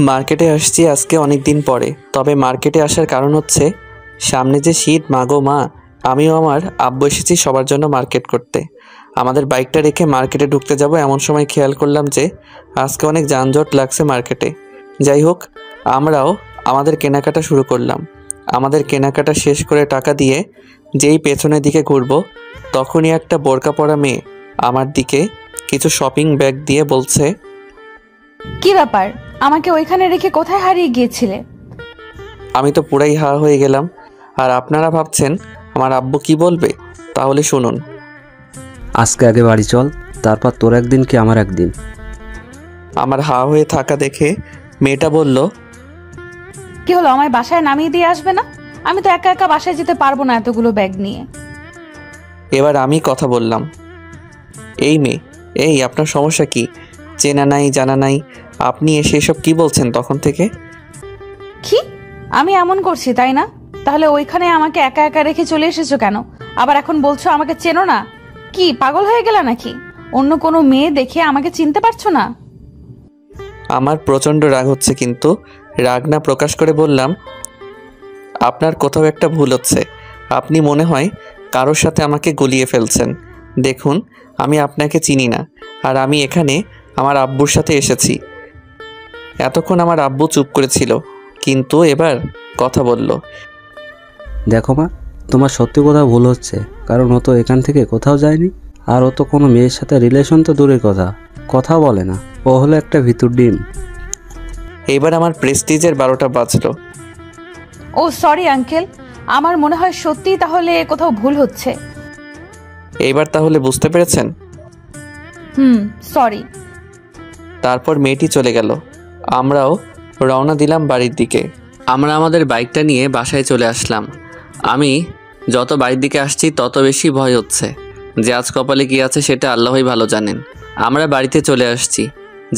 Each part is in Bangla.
মার্কেটে আসছি আজকে অনেক দিন পরে। তবে মার্কেটে আসার কারণ হচ্ছে সামনে যে শীত, মা গো মা। আমিও আমার আব্বু এসেছি সবার জন্য মার্কেট করতে। আমাদের বাইকটা রেখে মার্কেটে ঢুকতে যাব এমন সময় খেয়াল করলাম যে আজকে অনেক যানজট লাগছে মার্কেটে। যাই হোক, আমরাও আমাদের কেনাকাটা শুরু করলাম। আমাদের কেনাকাটা শেষ করে টাকা দিয়ে যেই পেছনের দিকে ঘুরবো, তখনই একটা বোরকা পরা মেয়ে আমার দিকে কিছু শপিং ব্যাগ দিয়ে বলছে, কি ব্যাপার, আমাকে ওইখানে রেখে কোথায় হারিয়ে গিয়েছিলে? আমি তো পুরাই হা হয়ে গেলাম। আর আপনারা ভাবছেন আমার আব্বু কি বলবে? তাহলে শুনুন। আজকে আগে বাড়ি চল, তারপর তোর একদিন কি আমার একদিন। আমার হা হয়ে থাকা দেখে মেয়েটা বলল, কি হলো, আমায় বাসায় নামিয়ে দিয়ে আসবে না? আমি তো একা একা বাসায় যেতে পারবো না এতগুলো ব্যাগ নিয়ে। এবার আমি কথা বললাম, এই মেয়ে, এই আপনার সমস্যা কি? চেনা নাই জানা নাই, আপনি এসে এসব কি বলছেন তখন থেকে? কি আমি এমন করছি তাই না? তাহলে ওইখানে আমাকে একা একা রেখে চলে এসেছো কেন? আবার এখন বলছো আমাকে চেনো না? কি পাগল হয়ে গেলা নাকি? অন্য কোনো মেয়ে দেখে আমাকে চিনতে পারছো না? আমার প্রচণ্ড রাগ হচ্ছে, কিন্তু রাগ না প্রকাশ করে বললাম, আপনার কোথাও একটা ভুল হচ্ছে। আপনি মনে হয় কারোর সাথে আমাকে গলিয়ে ফেলছেন। দেখুন, আমি আপনাকে চিনি না, আর আমি এখানে আমার আব্বুর সাথে এসেছি। এতক্ষণ আমার আব্বু চুপ করেছিল, কিন্তু এবার কথা বলল। দেখো মা, তোমার সত্যি কোথাও ভুল হচ্ছে, কারণ ও তো এখান থেকে কোথাও যায়নি। আর ও তো কোনো মেয়ের সাথে রিলেশন তো দূরের কথা, কথাও বলে না। ও হলো একটা ভিতর ডিম। এবার আমার প্রেস্টিজের 12টা বাজলো। ও সরি আঙ্কেল, আমার মনে হয় সত্যিই তাহলে কোথাও ভুল হচ্ছে। এইবার তাহলে বুঝতে পেরেছেন? সরি। তারপর মেয়েটি চলে গেল। আমরাও রওনা দিলাম বাড়ির দিকে। আমরা আমাদের বাইকটা নিয়ে বাসায় চলে আসলাম। আমি যত বাড়ির দিকে আসছি তত বেশি ভয় হচ্ছে যে আজ কপালে কী আছে সেটা আল্লাহই ভালো জানেন। আমরা বাড়িতে চলে আসছি।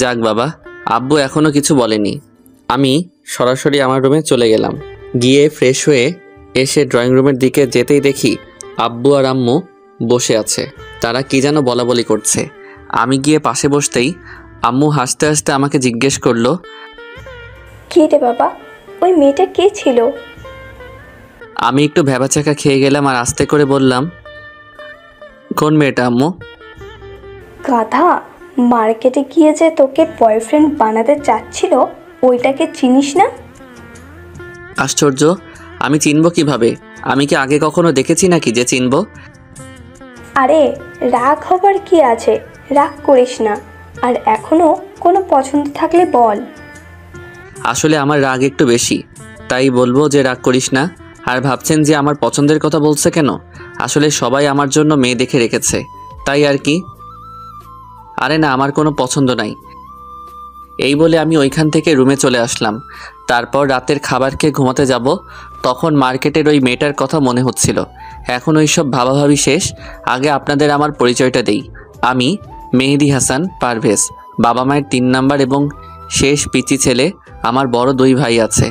যাক বাবা, আব্বু এখনও কিছু বলেনি। আমি সরাসরি আমার রুমে চলে গেলাম। গিয়ে ফ্রেশ হয়ে এসে ড্রয়িং রুমের দিকে যেতেই দেখি আব্বু আর আম্মু বসে আছে। তারা কি যেন বলাবলি করছে। আমি গিয়ে পাশে বসতেই আম্মু হাসতে হাসতে আমাকে জিজ্ঞেস করলো, কী রে বাবা, ওই মেয়েটা কে ছিল? আমি একটু ভ্যাবাচাকা খেয়ে গেলাম আর আস্তে করে বললাম, কোন মেয়েটা আম্মু? গাধা, মার্কেটে গিয়ে যে তোকে বয়ফ্রেন্ড বানাতে চাচ্ছিল, ওইটাকে চিনিস না? আশ্চর্য, আমি চিনব কিভাবে? আমি কি আগে কখনো দেখেছি নাকি যে চিনব? আরে রাগ হবার কি আছে, রাগ করিস না। আর এখনো কোনো পছন্দ থাকলে বল। আসলে আমার রাগ একটু বেশি, তাই বলবো যে রাগ করিস না। আর ভাবছেন যে আমার পছন্দের কথা বলছে কেন? আসলে সবাই আমার জন্য মেয়ে দেখে রেখেছে, তাই আর কি। আরে না, আমার কোনো পছন্দ নাই। এই বলে আমি ওইখান থেকে রুমে চলে আসলাম। তারপর রাতের খাবার খেয়ে ঘুমাতে যাব, তখন মার্কেটের ওই মেয়েটার কথা মনে হচ্ছিল। এখন ওই সব ভাবাভাবি শেষ। আগে আপনাদের আমার পরিচয়টা দেই। আমি মেহেদি হাসান পারভেজ, বাবা মায়ের 3 নাম্বার এবং শেষ পিচি ছেলে। আমার বড় 2 ভাই আছে।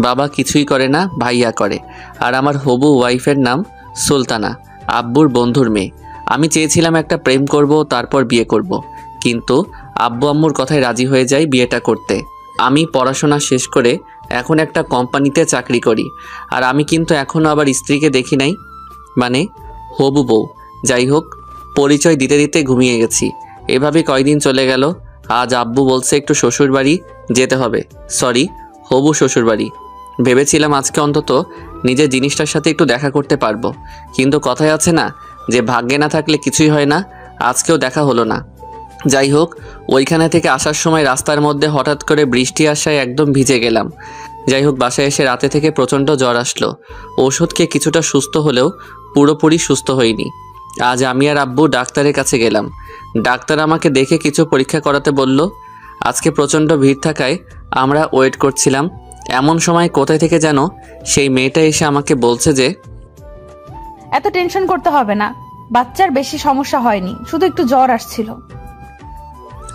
বাবা কিছুই করে না, ভাইয়া করে। আর আমার হবু ওয়াইফের নাম সুলতানা, আব্বুর বন্ধুর মেয়ে। আমি চেয়েছিলাম একটা প্রেম করব, তারপর বিয়ে করব, কিন্তু আব্বু আম্মুর কথায় রাজি হয়ে যায় বিয়েটা করতে। আমি পড়াশোনা শেষ করে এখন একটা কোম্পানিতে চাকরি করি। আর আমি কিন্তু এখনও আবার স্ত্রীকে দেখি নাই, মানে হবু বউ। যাই হোক, পরিচয় দিতে দিতে ঘুমিয়ে গেছি। এভাবে কয়দিন চলে গেল। আজ আব্বু বলছে একটু শ্বশুর বাড়ি যেতে হবে, সরি, হবু শ্বশুর বাড়ি। ভেবেছিলাম আজকে অন্তত নিজের জিনিসটার সাথে একটু দেখা করতে পারবো, কিন্তু কথায় আছে না যে ভাগ্যে না থাকলে কিছুই হয় না। আজকেও দেখা হলো না। যাই হোক, ওইখানে থেকে আসার সময় রাস্তার মধ্যে হঠাৎ করে বৃষ্টি আসায় একদম ভিজে গেলাম। যাই হোক, বাসায় এসে রাতে থেকে প্রচণ্ড জ্বর আসলো। ওষুধ খেয়ে কিছুটা সুস্থ হলেও পুরোপুরি সুস্থ হইনি। আজ আমি আর আব্বু ডাক্তারের কাছে গেলাম। ডাক্তার আমাকে দেখে কিছু পরীক্ষা করাতে বলল। আজকে প্রচণ্ড ভিড় থাকায় আমরা ওয়েট করছিলাম। এমন সময় কোথায় থেকে যেন সেই মেয়েটা এসে আমাকে বলছে যে, এত টেনশন করতে হবে না, বাচ্চার বেশি সমস্যা হয়নি, শুধু একটু জ্বর আসছিল।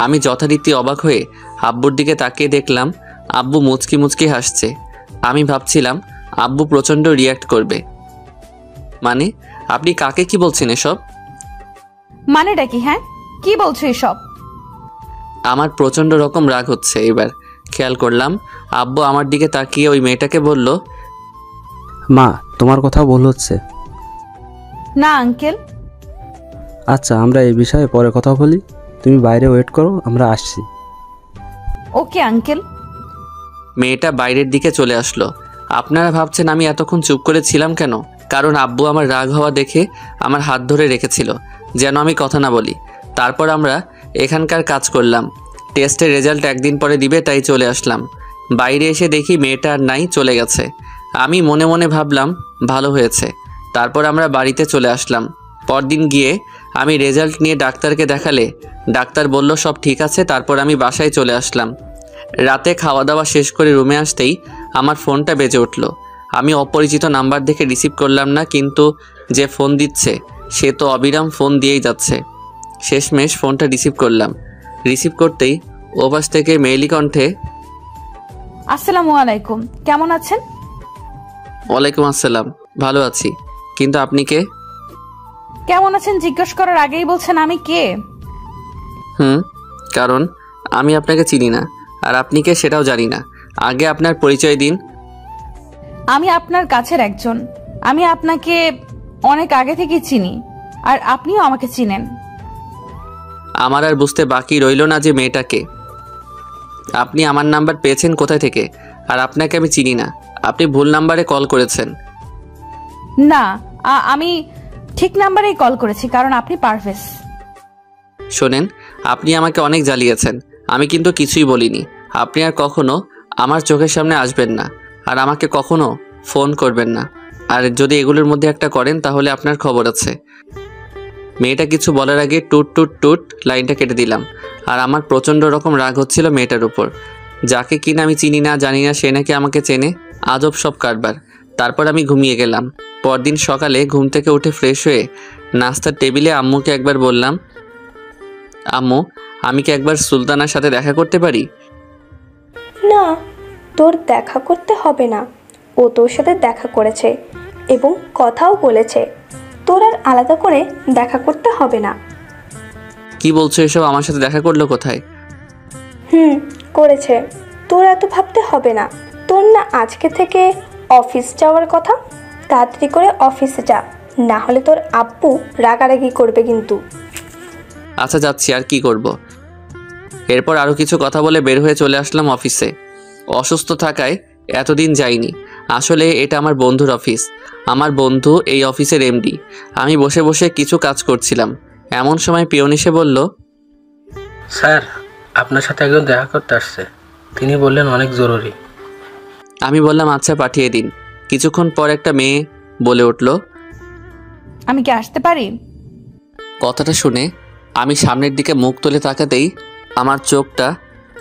আমি যথারীতি অবাক হয়ে আব্বুর দিকে তাকিয়ে দেখলাম আব্বু মুচকি মুচকি হাসছে। আমি ভাবছিলাম আব্বু প্রচণ্ড রিয়্যাক্ট করবে। মানে আপনি কাকে কি বলছেন এসব? মানেটা কি? হ্যাঁ, কি বলছো এসব? আমার প্রচণ্ড রকম রাগ হচ্ছে এবার, খেয়াল করলাম আব্বু আমার দিকে তাকিয়ে ওই মেয়েটাকে বলল, মা তোমার কথা ভুল হচ্ছে। না আঙ্কেল। আচ্ছা আমরা এই বিষয়ে পরে কথা বলি, তুমি বাইরে ওয়েট করো, আমরা আসছি। Okay uncle. মেয়েটা বাইরের দিকে চলে আসলো। আপনারা ভাবছেন আমি এতক্ষণ চুপ করে ছিলাম কেন? কারণ আব্বু আমার রাগ হওয়া দেখে আমার হাত ধরে রেখেছিল যেন আমি কথা না বলি। তারপর আমরা এখানকার কাজ করলাম। টেস্টের রেজাল্ট একদিন পরে দিবে, তাই চলে আসলাম। বাইরে এসে দেখি মেয়েটা আর নাই, চলে গেছে। আমি মনে মনে ভাবলাম ভালো হয়েছে। তারপর আমরা বাড়িতে চলে আসলাম। পরদিন গিয়ে আমি রেজাল্ট নিয়ে ডাক্তারকে দেখালে ডাক্তার বলল সব ঠিক আছে। তারপর আমি বাসায় চলে আসলাম। রাতে খাওয়া দাওয়া শেষ করে রুমে আসতেই আমার ফোনটা বেজে উঠল। আমি অপরিচিত নাম্বার দেখে রিসিভ করলাম না, কিন্তু যে ফোন দিচ্ছে সে তো অবিরাম ফোন দিয়েই যাচ্ছে। শেষমেশ ফোনটা রিসিভ করলাম। রিসিভ করতেই ওপাশ থেকে মেয়েলি কণ্ঠে, আসসালামু আলাইকুম, কেমন আছেন? ওয়ালাইকুম আসসালাম, ভালো আছি, কিন্তু আপনি কে? কেমন আছেন জিজ্ঞেস করার আগেই বলছেন আমি কে? কারণ আমি আপনাকে চিনি না, আর আপনি কে সেটাও জানি না। আগে আপনার পরিচয় দিন। আমি আপনার কাছের একজন। আমি আপনাকে অনেক আগে থেকে চিনি, আর আপনিও আমাকে চিনেন। আমার আর বুঝতে বাকি রইল না যে মেয়েটাকে। আপনি আমার নাম্বার পেয়েছেন কোথায় থেকে? আর আপনাকে আমি চিনি না, আপনি ভুল নাম্বারে কল করেছেন। না, আমি ঠিক নাম্বারেই কল করেছি, কারণ আপনি পারভেজ। শোনেন, আপনি আমাকে অনেক জ্বালিয়েছেন, আমি কিন্তু কিছুই বলিনি। আপনি আর কখনো আমার চোখের সামনে আসবেন না, আর আমাকে কখনো ফোন করবেন না। আর যদি এগুলোর মধ্যে একটা করেন তাহলে আপনার খবর আছে। মেয়েটা কিছু বলার আগে টুট টুট টুট লাইনটা কেটে দিলাম। আর আমার প্রচণ্ড রকম রাগ হচ্ছিল মেয়েটার উপর, যাকে কিনা আমি চিনি না জানি না, সে নাকি আমাকে চেনে। আজব সব কারবার। তারপর আমি ঘুমিয়ে গেলাম। পরদিন সকালে ঘুম থেকে উঠে ফ্রেশ হয়ে নাস্তার টেবিলে আম্মুকে একবার বললাম, আম্মু আমি কি একবার সুলতানার সাথে দেখা করতে পারি? না, তোর দেখা করতে হবে না। ও তোর সাথে দেখা করেছে এবং কথাও বলেছে। তোর আর আলাদা করে দেখা করতে হবে না। কি বলছো এসব? আমার সাথে দেখা করলো কোথায়? করেছে। তোর এত ভাবতে হবে না। তোর না আজকে থেকে অফিস যাওয়ার কথা। তাড়াতাড়ি করে অফিসে যা, না হলে তোর আব্বু রাগারাগি করবে কিন্তু। আচ্ছা যাচ্ছি, আর কি করব। এরপর আরও কিছু কথা বলে বের হয়ে চলে আসলাম অফিসে। অসুস্থ থাকায় এতদিন যাইনি। আসলে এটা আমার বন্ধুর অফিস। আমার বন্ধু এই অফিসের এমডি। আমি বসে বসে কিছু কাজ করছিলাম, এমন সময় পিয়ন এসে বলল, স্যার আপনার সাথে একজন দেখা করতে আসছে, তিনি বললেন অনেক জরুরি। আমি বললাম আচ্ছা পাঠিয়ে দিন। কিছুক্ষণ পর একটা মেয়ে বলে উঠল, আমি কি আসতে পারি? কথাটা শুনে আমি সামনের দিকে মুখ তুলে তাকাতেই আমার চোখটা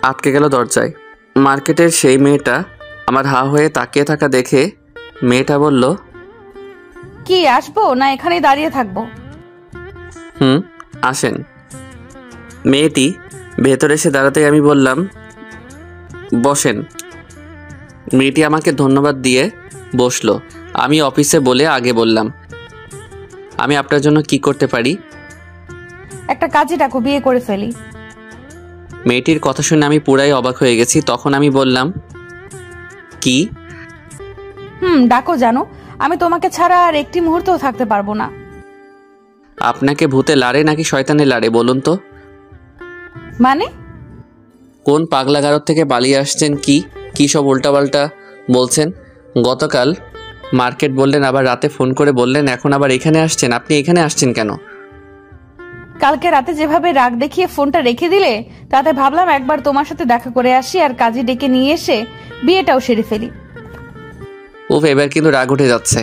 আটকে গেল দরজায়। মার্কেটের সেই মেয়েটা আমার হা হয়ে তাকিয়ে থাকা দেখে মেয়েটা বলল, কি আসবো না এখানেই দাঁড়িয়ে থাকবো? আসেন। মেয়েটি ভেতরে এসে দাঁড়াতেই আমি বললাম, বসেন। মেয়েটি আমাকে ধন্যবাদ দিয়ে বসলো। আমি অফিসে বলে আগে বললাম, আমি আপনার জন্য কি করতে পারি? একটা কাজে ডাকো, বিয়ে করে ফেলি। মেয়েটির কথা শুনে আমি পুরাই অবাক হয়ে গেছি। তখন আমি বললাম, কি? ডাকো। জানো আমি তোমাকে ছাড়া আর একটি মুহূর্তও থাকতে পারবো না। আপনাকে ভূতে লাড়ে নাকি শয়তানে লাড়ে বলুন তো? মানে? কোন পাগলাগারদ থেকে পালিয়ে আসছেন? কি সব উল্টাপাল্টা বলছেন? গতকাল মার্কেট বললেন, আবার রাতে ফোন করে বললেন, এখন আবার এখানে আসছেন। আপনি এখানে আসছেন কেন? কালকে রাতে যেভাবে রাগ দেখিয়ে ফোনটা রেখে দিলে, তাতে ভাবলাম একবার তোমার সাথে দেখা করে আসি, আর কাজে ডেকে নিয়ে এসে বিয়েটাও সেরে ফেলি। উফ, এবার কিন্তু রাগ উঠে যাচ্ছে।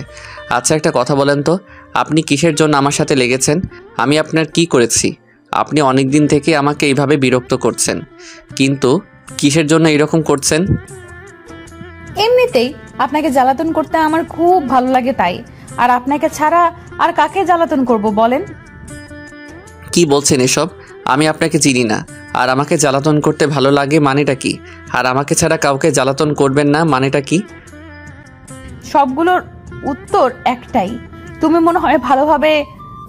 আচ্ছা একটা কথা বলেন তো, আপনি কিসের জন্য আমার সাথে লেগেছেন? আমি আপনার কি করেছি? আপনি অনেক দিন থেকে আমাকে এইভাবে বিরক্ত করছেন, কিন্তু কিসের জন্য এরকম করছেন? এমনিতেই আপনাকে জ্বালাতন করতে আমার খুব ভালো লাগে, তাই। আর আপনাকে ছাড়া আর কাকে জ্বালাতন করব বলেন? কি বলছেন এসব? আমি আপনাকে চিনি না, আর আমাকে জ্বালাতন করতে ভালো লাগে মানেটা কি? আর আমাকে ছাড়া কাউকে জ্বালাতন করবেন না মানেটা কি? সবগুলোর উত্তর একটাই। তুমি মনে হয় ভালোভাবে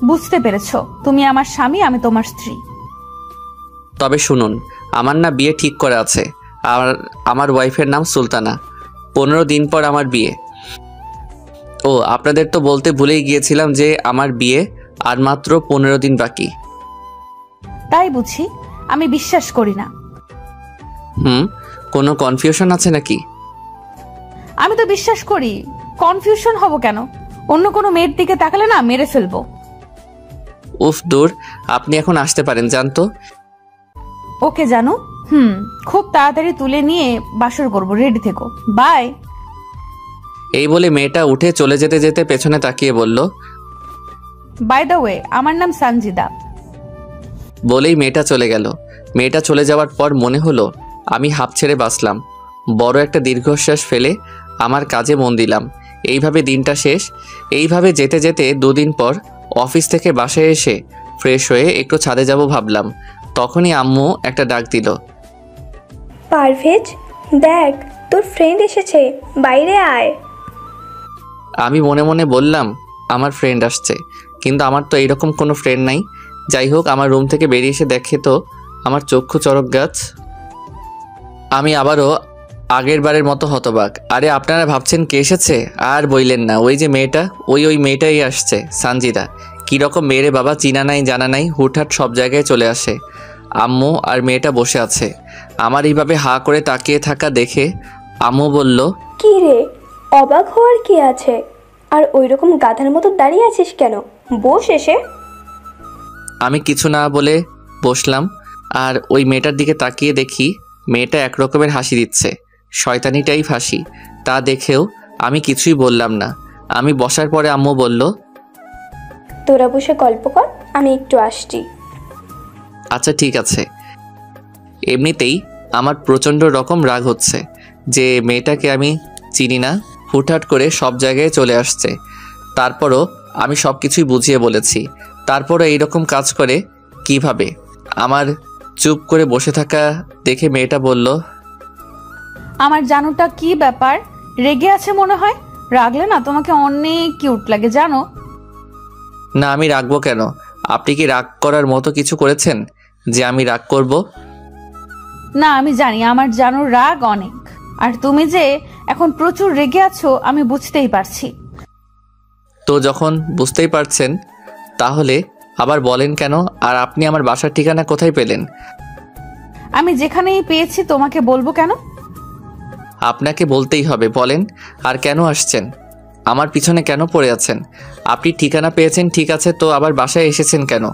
বুঝতে পেরেছো। তুমি আমার স্বামী, আমি তোমার স্ত্রী। তবে শুনুন, আমার না বিয়ে ঠিক করা আছে, আর আমার ওয়াইফের নাম সুলতানা। 15 দিন পর আমার বিয়ে। ও আপনাদের তো বলতে ভুলেই গিয়েছিলাম যে আমার বিয়ে আর মাত্র 15 দিন বাকি। তাই বুঝি? আমি বিশ্বাস করি না। কোনো কনফিউশন আছে নাকি? আমি তো বিশ্বাস করি। কনফিউশন হব কেন? অন্য কোনো মেয়ের দিকে তাকালে না মেরে ফেলবো। উফ দূর, আপনি এখন আসতে পারেন, জানতো। ওকে জানো, খুব তাড়াতাড়ি তুলে নিয়ে বাসর করবো, রেডি থেকো, বাই। এই বলে মেয়েটা উঠে চলে যেতে যেতে পেছনে তাকিয়ে বলল, বাই দ্য ওয়ে, আমার নাম সানজিদা। বলেই মেয়েটা চলে গেল। মেয়েটা চলে যাওয়ার পর মনে হলো আমি হাঁপ ছেড়ে বাঁচলাম। বড় একটা দীর্ঘশ্বাস ফেলে আমার কাজে মন দিলাম। এইভাবে দিনটা শেষ। এইভাবে যেতে যেতে 2 দিন পর অফিস থেকে বাসায় এসে ফ্রেশ হয়ে একটু ছাদে যাব ভাবলাম। তখনই আম্মু একটা ডাক দিল, পারভেজ, দেখ তোর ফ্রেন্ড এসেছে, বাইরে আয়। আমি মনে মনে বললাম আমার ফ্রেন্ড আসছে, কিন্তু আমার তো এইরকম কোনো ফ্রেন্ড নাই। যাই হোক, আমার রুম থেকে বেরিয়ে এসে দেখে তো আমার চক্ষু চড়ক গাছ। আমি আবারও আগের বারের মতো হতবাক। আরে আপনারা ভাবছেন কে এসেছে? আর বইলেন না, ওই যে মেয়েটা, ওই মেয়েটাই আসছে, সানজিদা। কীরকম মেয়েরে বাবা, চিনা নাই জানা নাই, হুটহাট সব জায়গায় চলে আসে। আম্মু আর মেয়েটা বসে আছে। আমার এইভাবে হাঁ করে তাকিয়ে থাকা দেখে আম্মু বলল, কি রে, অবাক হওয়ার কি আছে? আর ওই রকম গাধার মতো দাঁড়িয়ে আছিস কেন? বস এসে। আমি কিছু না বলে বসলাম। আর ওই মেয়েটার দিকে তাকিয়ে দেখি মেয়েটা একরকমের হাসি দিচ্ছে, শয়তানিটাই ফাঁসি। তা দেখেও আমি কিছুই বললাম না। আমি বসার পরে আম্মু বলল, তোরা বসে গল্প কর, আমি একটু আসছি। আচ্ছা ঠিক আছে। এমনিতেই আমার প্রচণ্ড রকম রাগ হচ্ছে যে মেয়েটাকে আমি চিনি না, হুটহাট করে সব জায়গায় চলে আসছে। তারপরও আমি সব কিছুই বুঝিয়ে বলেছি, তারপরও এইরকম কাজ করে কিভাবে? আমার চুপ করে বসে থাকা দেখে মেয়েটা বলল, আমার জানুটা কি ব্যাপার, রেগে আছে মনে হয়? রাগলে না তোমাকে অনেক কিউট লাগে জানো। না, আমি রাগবো কেন? আপনি কি রাগ করার মতো কিছু করেছেন যে আমি রাগ করব? না, আমি জানি আমার জানুর রাগ অনেক, আর তুমি যে এখন প্রচুর রেগে আছো আমি বুঝতেই পারছি। তো যখন বুঝতেই পারছেন তাহলে আবার বলেন কেন? আর আপনি আমার বাসার ঠিকানা কোথায় পেলেন? আমি যেখানেই পেয়েছি তোমাকে বলবো কেন? আপনাকে বলতেই হবে, বলেন। আর কেন আসছেন? আমার পিছনে কেন পড়ে আছেন? আপনি ঠিকানা পেয়েছেন ঠিক আছে, তো আবার বাসায় এসেছেন কেন?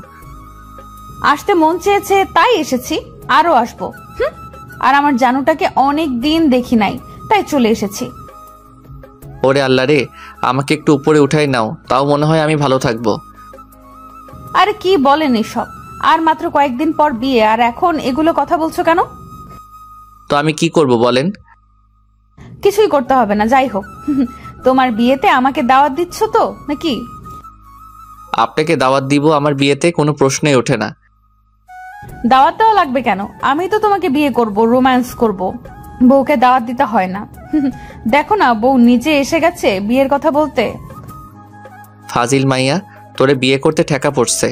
আসতে মন চেয়েছে তাই এসেছি, আরো আসবো। আর আমার জানুটাকে অনেক দিন দেখি নাই, তাই চলে এসেছি। ওরে আল্লাহ রে, আমাকে একটু উপরে উঠাই নাও, তাও মনে হয় আমি ভালো থাকবো। আরে কি বলেন এসব? আর মাত্র কয়েকদিন পর বিয়ে, আর এখন এগুলো কথা বলছো কেন? তো আমি কি করব বলেন? কিছুই করতে হবে না, যাই হোক। তোমার বিয়েতে আমাকে দাওয়াত দিচ্ছ তো নাকি? আপনাকে দাওয়াত দিব আমার বিয়েতে কোনো প্রশ্নই ওঠে না। দাওয়াতটাও লাগবে কেন? আমি তো তোমাকে বিয়ে করব, রোম্যান্স করব, বউকে দাওয়াত দিতে হয় না। দেখো না, বউ নিজে এসে গেছে বিয়ের কথা বলতে। ফাজিল মাইয়া, তোরে বিয়ে করতে ঠেকা পড়ছে।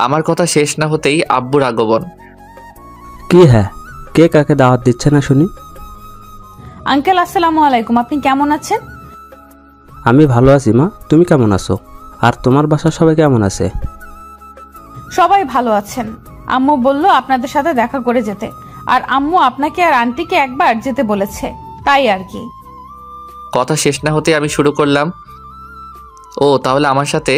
আমার কথা শেষ না হতেই আব্বুর আগমন। কি হ্যাঁ, কে কাকে দাওয়াত দিচ্ছে না শুনি? আঙ্কেল আসসালামু আলাইকুম, আপনি কেমন আছেন? আমি ভালো আছি মা, তুমি কেমন আছো? আর তোমার বাসার সবাই কেমন আছে? সবাই ভালো আছেন। আম্মু বলল আপনাদের সাথে দেখা করে যেতে, আর আম্মু আপনাকে আর আন্টিকে একবার যেতে বলেছে, তাই আর কি। কথা শেষ না হতে আমি শুরু করলাম, ও তাহলে আমার সাথে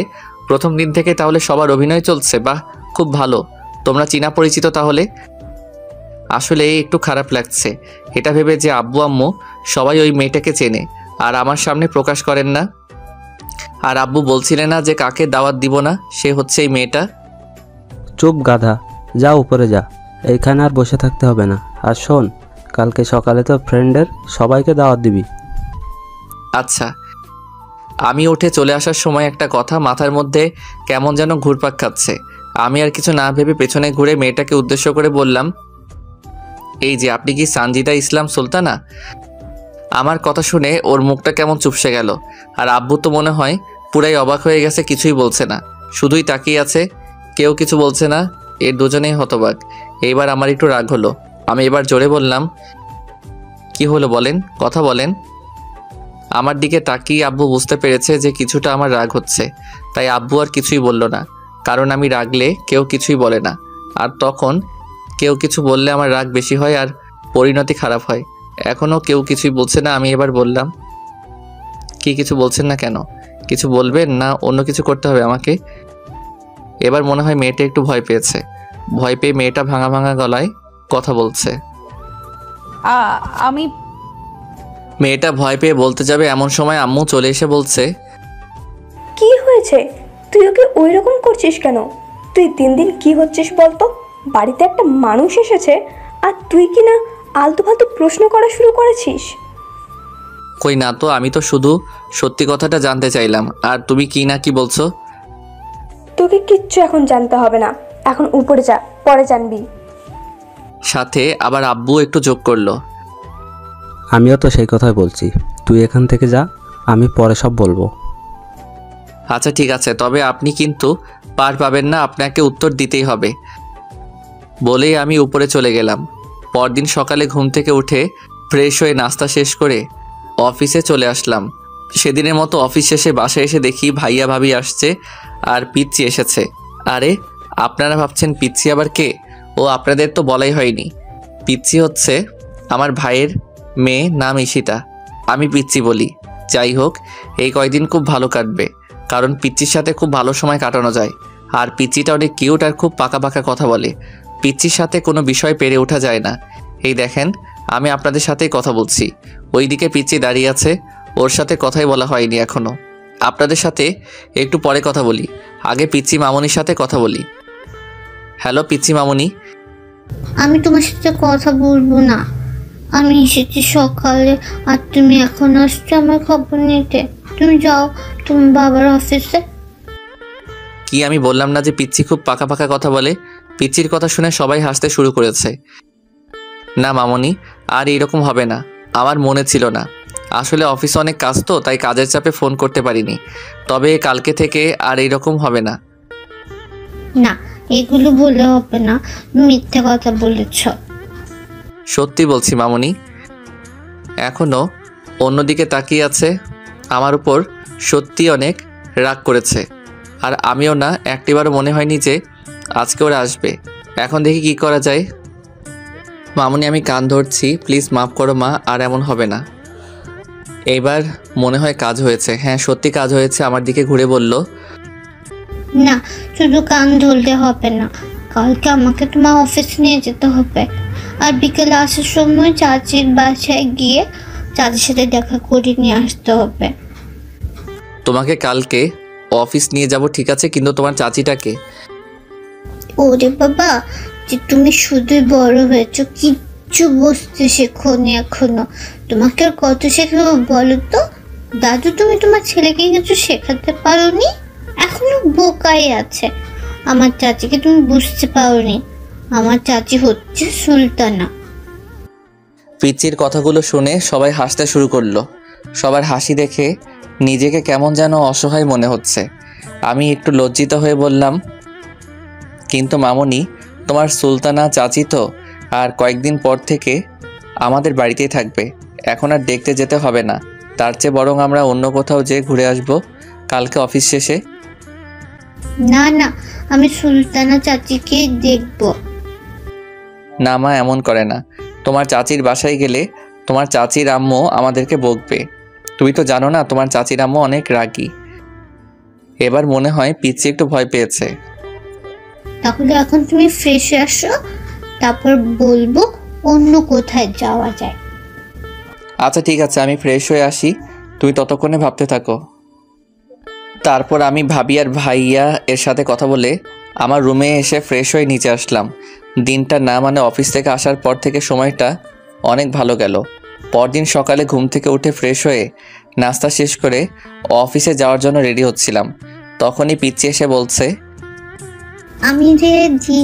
প্রথম দিন থেকে তাহলে সবার অভিনয় চলছে? বাহ, খুব ভালো। তোমরা চীনা পরিচিত তাহলে? আসলে একটু খারাপ লাগছে এটা ভেবে যে আব্বু আম্মু সবাই ওই মেয়েটাকে চেনে আর আমার সামনে প্রকাশ করেন না। আর আব্বু বলছিলেন না যে কাকে দাওয়াত দিব না, সে হচ্ছে এই মেয়েটা। চুপ গাধা, যা উপরে যা, এইখানে আর বসে থাকতে হবে না। আর শোন, কালকে সকালে তো ফ্রেন্ডের সবাইকে দাওয়াত দিবি। আচ্ছা। আমি উঠে চলে আসার সময় একটা কথা মাথার মধ্যে কেমন যেন ঘুরপাক খাচ্ছে। আমি আর কিছু না ভেবে পেছনে ঘুরে মেয়েটাকে উদ্দেশ্য করে বললাম, এই যে আপনি কি সানজিদা ইসলাম সুলতানা? আমার কথা শুনে ওর মুখটা কেমন চুপসে গেল। আর আব্বু তো মনে হয় পুরাই অবাক হয়ে গেছে, কিছুই বলছে না, শুধুই তাকিয়ে আছে, কেউ কিছু বলছে না। এর দুজনেই হতবাক। এইবার আমার একটু রাগ হলো। আমি এবার জোরে বললাম, কি হলো বলেন, কথা বলেন। আমার দিকে তাকিয়ে আব্বু বুঝতে পেরেছে যে কিছুটা আমার রাগ হচ্ছে, তাই আব্বু আর কিছুই বলল না, কারণ আমি রাগলে কেউ কিছুই বলে না, আর তখন কেউ কিছু বললে আমার রাগ বেশি হয় আর পরিণতি খারাপ হয়। এখনও কেউ কিছুই বলছে না। আমি এবার বললাম, কি কিছু বলছেন না কেন? কিছু বলবেন না অন্য কিছু করতে হবে আমাকে? এবার মনে হয় মেয়েটা একটু ভয় পেয়েছে। ভয় পেয়ে মেয়েটা ভাঙা ভাঙা গলায় কথা বলছে। আমি মেয়েটা ভয় পেয়ে বলতে যাবে এমন সময় আম্মু চলে এসে বলছে, কি হয়েছে? তুই ওকে ওই রকম করছিস কেন? তুই দিন দিন কি হচ্ছিস বলতো? বাড়িতে একটা মানুষ এসেছে আর তুই কি না আলতু ফালতু প্রশ্ন করা শুরু করেছিস? কই না তো, আমি তো শুধু সত্যি কথাটা জানতে চাইলাম। আর তুমি কি না কি বলছো? তোকে কিচ্ছু এখন জানতে হবে না, এখন উপরে যা, পরে জানবি। সাথে আবার আব্বু একটু যোগ করলো, আমিও তো সেই কথাই বলছি, তুই এখান থেকে যা, আমি পরে সব বলবো। আচ্ছা ঠিক আছে, তবে আপনি কিন্তু পার পাবেন না, আপনাকে উত্তর দিতেই হবে। বলেই আমি উপরে চলে গেলাম। পরদিন সকালে ঘুম থেকে উঠে ফ্রেশ হয়ে নাস্তা শেষ করে অফিসে চলে আসলাম। সেদিনের মতো অফিস শেষে বাসায় এসে দেখি ভাইয়া ভাবি আসছে আর পিচ্চি এসেছে। আরে আপনারা ভাবছেন পিচ্চি আবার কে? ও আপনাদের তো বলাই হয়নি। পিচ্চি হচ্ছে আমার ভাইয়ের মেয়ে, নাম ঈশিতা। আমি পিচ্চি বলি। যাই হোক, এই কয়দিন খুব ভালো কাটবে, কারণ পিচ্চির সাথে খুব ভালো সময় কাটানো যায়। আর পিচ্চিটা অনেক কিউট আর খুব পাকা পাকা কথা বলে। পিচ্চির সাথে কোনো বিষয় পেরে ওঠা যায় না। এই দেখেন, আমি আপনাদের সাথেই কথা বলছি। ওইদিকে পিচ্চি দাঁড়িয়ে আছে, ওর সাথে কথাই বলা হয়নি এখনও। আপনাদের সাথে একটু পরে কথা বলি, আগে পিচ্চি মামনির সাথে কথা বলি। হ্যালো পিচ্চি মামনি। আমি তোমার সাথে কথা বলবো না। আমি এসেছি সকালে আর তুমি এখন আসছো আমার খবর নিতে। তুমি যাও তুমি বাবার অফিসে। কি আমি বললাম না যে পিচ্চি খুব পাকা পাকা কথা বলে? পিচ্চির কথা শুনে সবাই হাসতে শুরু করেছে। না মামনি, আর এইরকম হবে না। আমার মনে ছিল না, আসলে অফিসে অনেক কাজ তো, তাই কাজের চাপে ফোন করতে পারিনি। তবে কালকে থেকে আর এইরকম হবে না। না, এগুলো বলে হবে না, মিথ্যে কথা বলেছ। সত্যি বলছি মামনি। এখনও অন্যদিকে তাকিয়ে আছে, আমার উপর সত্যি অনেক রাগ করেছে। আর আমিও না, একটিবারও মনে হয়নি যে আজকে ওরা আসবে। এখন দেখি কি করা যায়। মামনি আমি কান ধরছি, প্লিজ মাফ করো মা, আর এমন হবে না। এইবার মনে হয় কাজ হয়েছে। হ্যাঁ সত্যি কাজ হয়েছে। আমার দিকে ঘুরে বলল, না, শুধু কান ধরলে হবে না, কালকে আমাকে তোমার অফিস নিয়ে যেতে হবে। আর বিকেলে আসার সময় চাচির বাসায় গিয়ে চাচির সাথে দেখা করে নিয়ে আসতে হবে। তোমাকে কালকে অফিস নিয়ে যাব ঠিক আছে, কিন্তু তোমার চাচিটাকে? ওরে বাবা, যে তুমি শুধুই বড় হয়েছো, কিচ্ছু বুঝতে শেখোনি এখনো। তোমাকে আর কত শেখাবো বলো তো? দাদু, তুমি তোমার ছেলেকে কিছু শেখাতে পারোনি? এখনো বোকাই আছে। আমার চাচিকে তুমি বুঝতে পারোনি। আমার চাচি হচ্ছে সুলতানা। পিচ্চির কথাগুলো শুনে সবাই হাসতে শুরু করলো। সবার হাসি দেখে নিজেকে কেমন যেন অসহায় মনে হচ্ছে। আমি একটু লজ্জিত হয়ে বললাম, কিন্তু মামনি, তোমার সুলতানা চাচি তো আর কয়েকদিন পর থেকে আমাদের বাড়িতেই থাকবে। এখন আর দেখতে যেতে হবে না। তার চেয়ে বরং আমরা অন্য কোথাও যেয়ে ঘুরে আসব কালকে অফিস শেষে। না না, আমি সুলতানা চাচিকে দেখবো। না মা, এমন করে না। তোমার চাচির বাসায় গেলে তোমার চাচির আম্মু আমাদেরকে বকবে। তুমি তো জানো না তোমার চাচির আম্মু অনেক রাগী। এবার মনে হয় পিচ্চি একটু ভয় পেয়েছে। তাহলে এখন তুমি ফ্রেশ হয়ে আসো, তারপর বলবো অন্য কোথায় যাওয়া যায়। আচ্ছা ঠিক আছে, আমি ফ্রেশ হয়ে আসি, তুমি ততক্ষণে ভাবতে থাকো। তারপর আমি ভাবি আর ভাইয়া এর সাথে কথা বলে আমার রুমে এসে ফ্রেশ হয়ে নিচে আসলাম। দিনটা না মানে অফিস থেকে আসার পর থেকে সময়টা অনেক ভালো গেল। পরদিন সকালে ঘুম থেকে উঠে ফ্রেশ হয়ে নাস্তা শেষ করে অফিসে যাওয়ার জন্য রেডি হচ্ছিলাম। তখনই পিচ্চি এসে বলছে, আমি রেডি।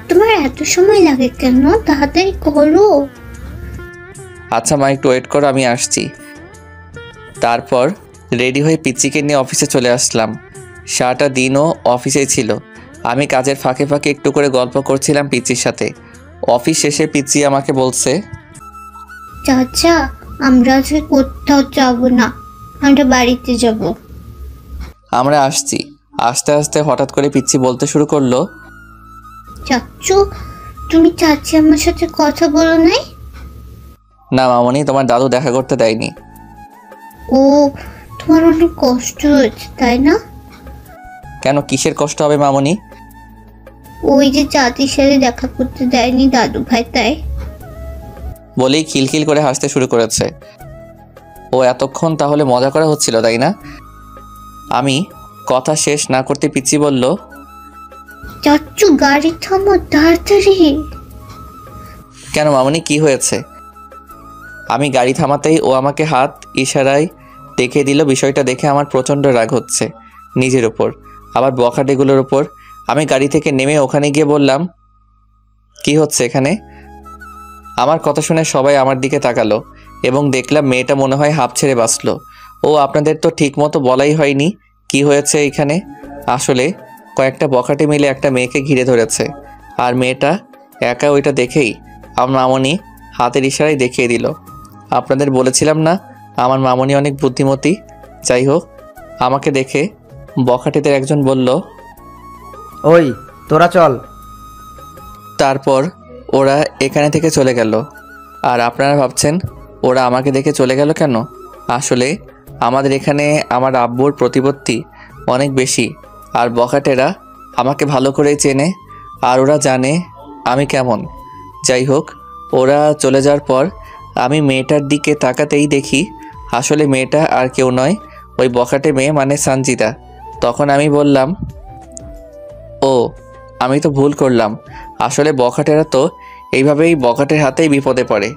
তোমার এত সময় লাগে কেন? তাড়াতাড়ি করো। আচ্ছা মা, একটু ওয়েট করো, আমি আসছি। তারপর রেডি হয়ে পিচ্চিকে নিয়ে অফিসে চলে আসলাম। সারাটা দিনও অফিসেই ছিল। আমি কাজের ফাঁকে ফাঁকে একটু করে গল্প করছিলাম পিচ্চির সাথে। অফিস শেষে পিচ্চি আমাকে বলছে, চাচা আমরা আজকে কোথাও যাব না, আমরা বাড়িতে যাব। আমরা আসছি। আস্তে আস্তে হঠাৎ করে পিচ্চি বলতে শুরু করলো, চাচু তুমি চাচি আমার সাথে কথা বলো নাই? না মামনি, তোমার দাদু দেখা করতে দেয়নি। ও তোমার অনেক কষ্ট হয়েছে তাই না? কেন, কিসের কষ্ট হবে মামনি? ওই যে চাচির সাথে দেখা করতে দেয়নি দাদু ভাই, তাই? বলেই খিলখিল করে হাসতে শুরু করেছে। ও এতক্ষণ তাহলে মজা করা হচ্ছিল তাই না? আমি কথা শেষ না করতে পিচ্চি বলল, চাচু গাড়ি থামো তাড়াতাড়ি। কেন মামনি, কি হয়েছে? আমি গাড়ি থামাতেই ও আমাকে হাত ইশারায় দেখিয়ে দিল। বিষয়টা দেখে আমার প্রচণ্ড রাগ হচ্ছে নিজের ওপর, আবার বখাটেগুলোর ওপর। আমি গাড়ি থেকে নেমে ওখানে গিয়ে বললাম, কি হচ্ছে এখানে? আমার কথা শুনে সবাই আমার দিকে তাকালো এবং দেখলাম মেয়েটা মনে হয় হাঁপ ছেড়ে বাঁচলো। ও আপনাদের তো ঠিক মতো বলাই হয়নি কি হয়েছে এখানে। আসলে কয়েকটা বখাটে মিলে একটা মেয়েকে ঘিরে ধরেছে, আর মেয়েটা একা। ওইটা দেখেই আমার মামনি হাতের ইশারায় দেখিয়ে দিল। আপনাদের বলেছিলাম না আমার মামনি অনেক বুদ্ধিমতী। যাই হোক, আমাকে দেখে বখাটেদের একজন বলল, ওই তোরা চল। তারপর ওরা এখানে থেকে চলে গেল। আর আপনারা ভাবছেন ওরা আমাকে দেখে চলে গেল কেন? আসলে আমাদের এখানে আমার আব্বুর প্রতিপত্তি অনেক বেশি, আর বখাটেরা আমাকে ভালো করেই চেনে, আর ওরা জানে আমি কেমন। যাই হোক, ওরা চলে যাওয়ার পর আমি মেয়েটার দিকে তাকাতেই দেখি আসলে মেয়েটা আর কেউ নয়, ওই বখাটে মেয়ে মানে সঞ্জিতা। তখন আমি বললাম, ও আমি তো ভুল করলাম। আসলে বখাটেরা তো এইভাবেই বখাটের হাতেই বিপদে পড়ে।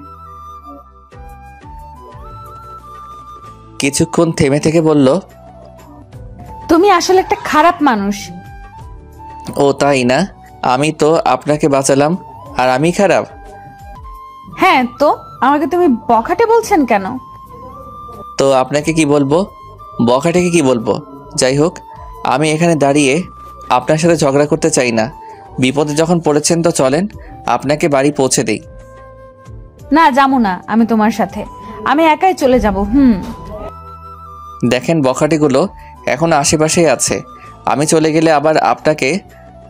কিছুক্ষণ থেমে থেকে বলল, তুমি আসলে একটা খারাপ মানুষ। ও তাই না? আমি তো আপনাকে বাঁচালাম আর আমি খারাপ? হ্যাঁ তো আমাকে তুমি বখাটে বলছেন কেন? তো আপনাকে কি বলবো? বখাটেকে কি বলবো? যাই হোক, আমি এখানে দাঁড়িয়ে আপনার সাথে ঝগড়া করতে চাই না। বিপদে যখন পড়েছেন তো চলেন আপনাকে বাড়ি পৌঁছে দেই। না যাবো না আমি তোমার সাথে, আমি একাই চলে যাব। দেখেন বখাটেগুলো এখন আশেপাশেই আছে, আমি চলে গেলে আবার আপনাকে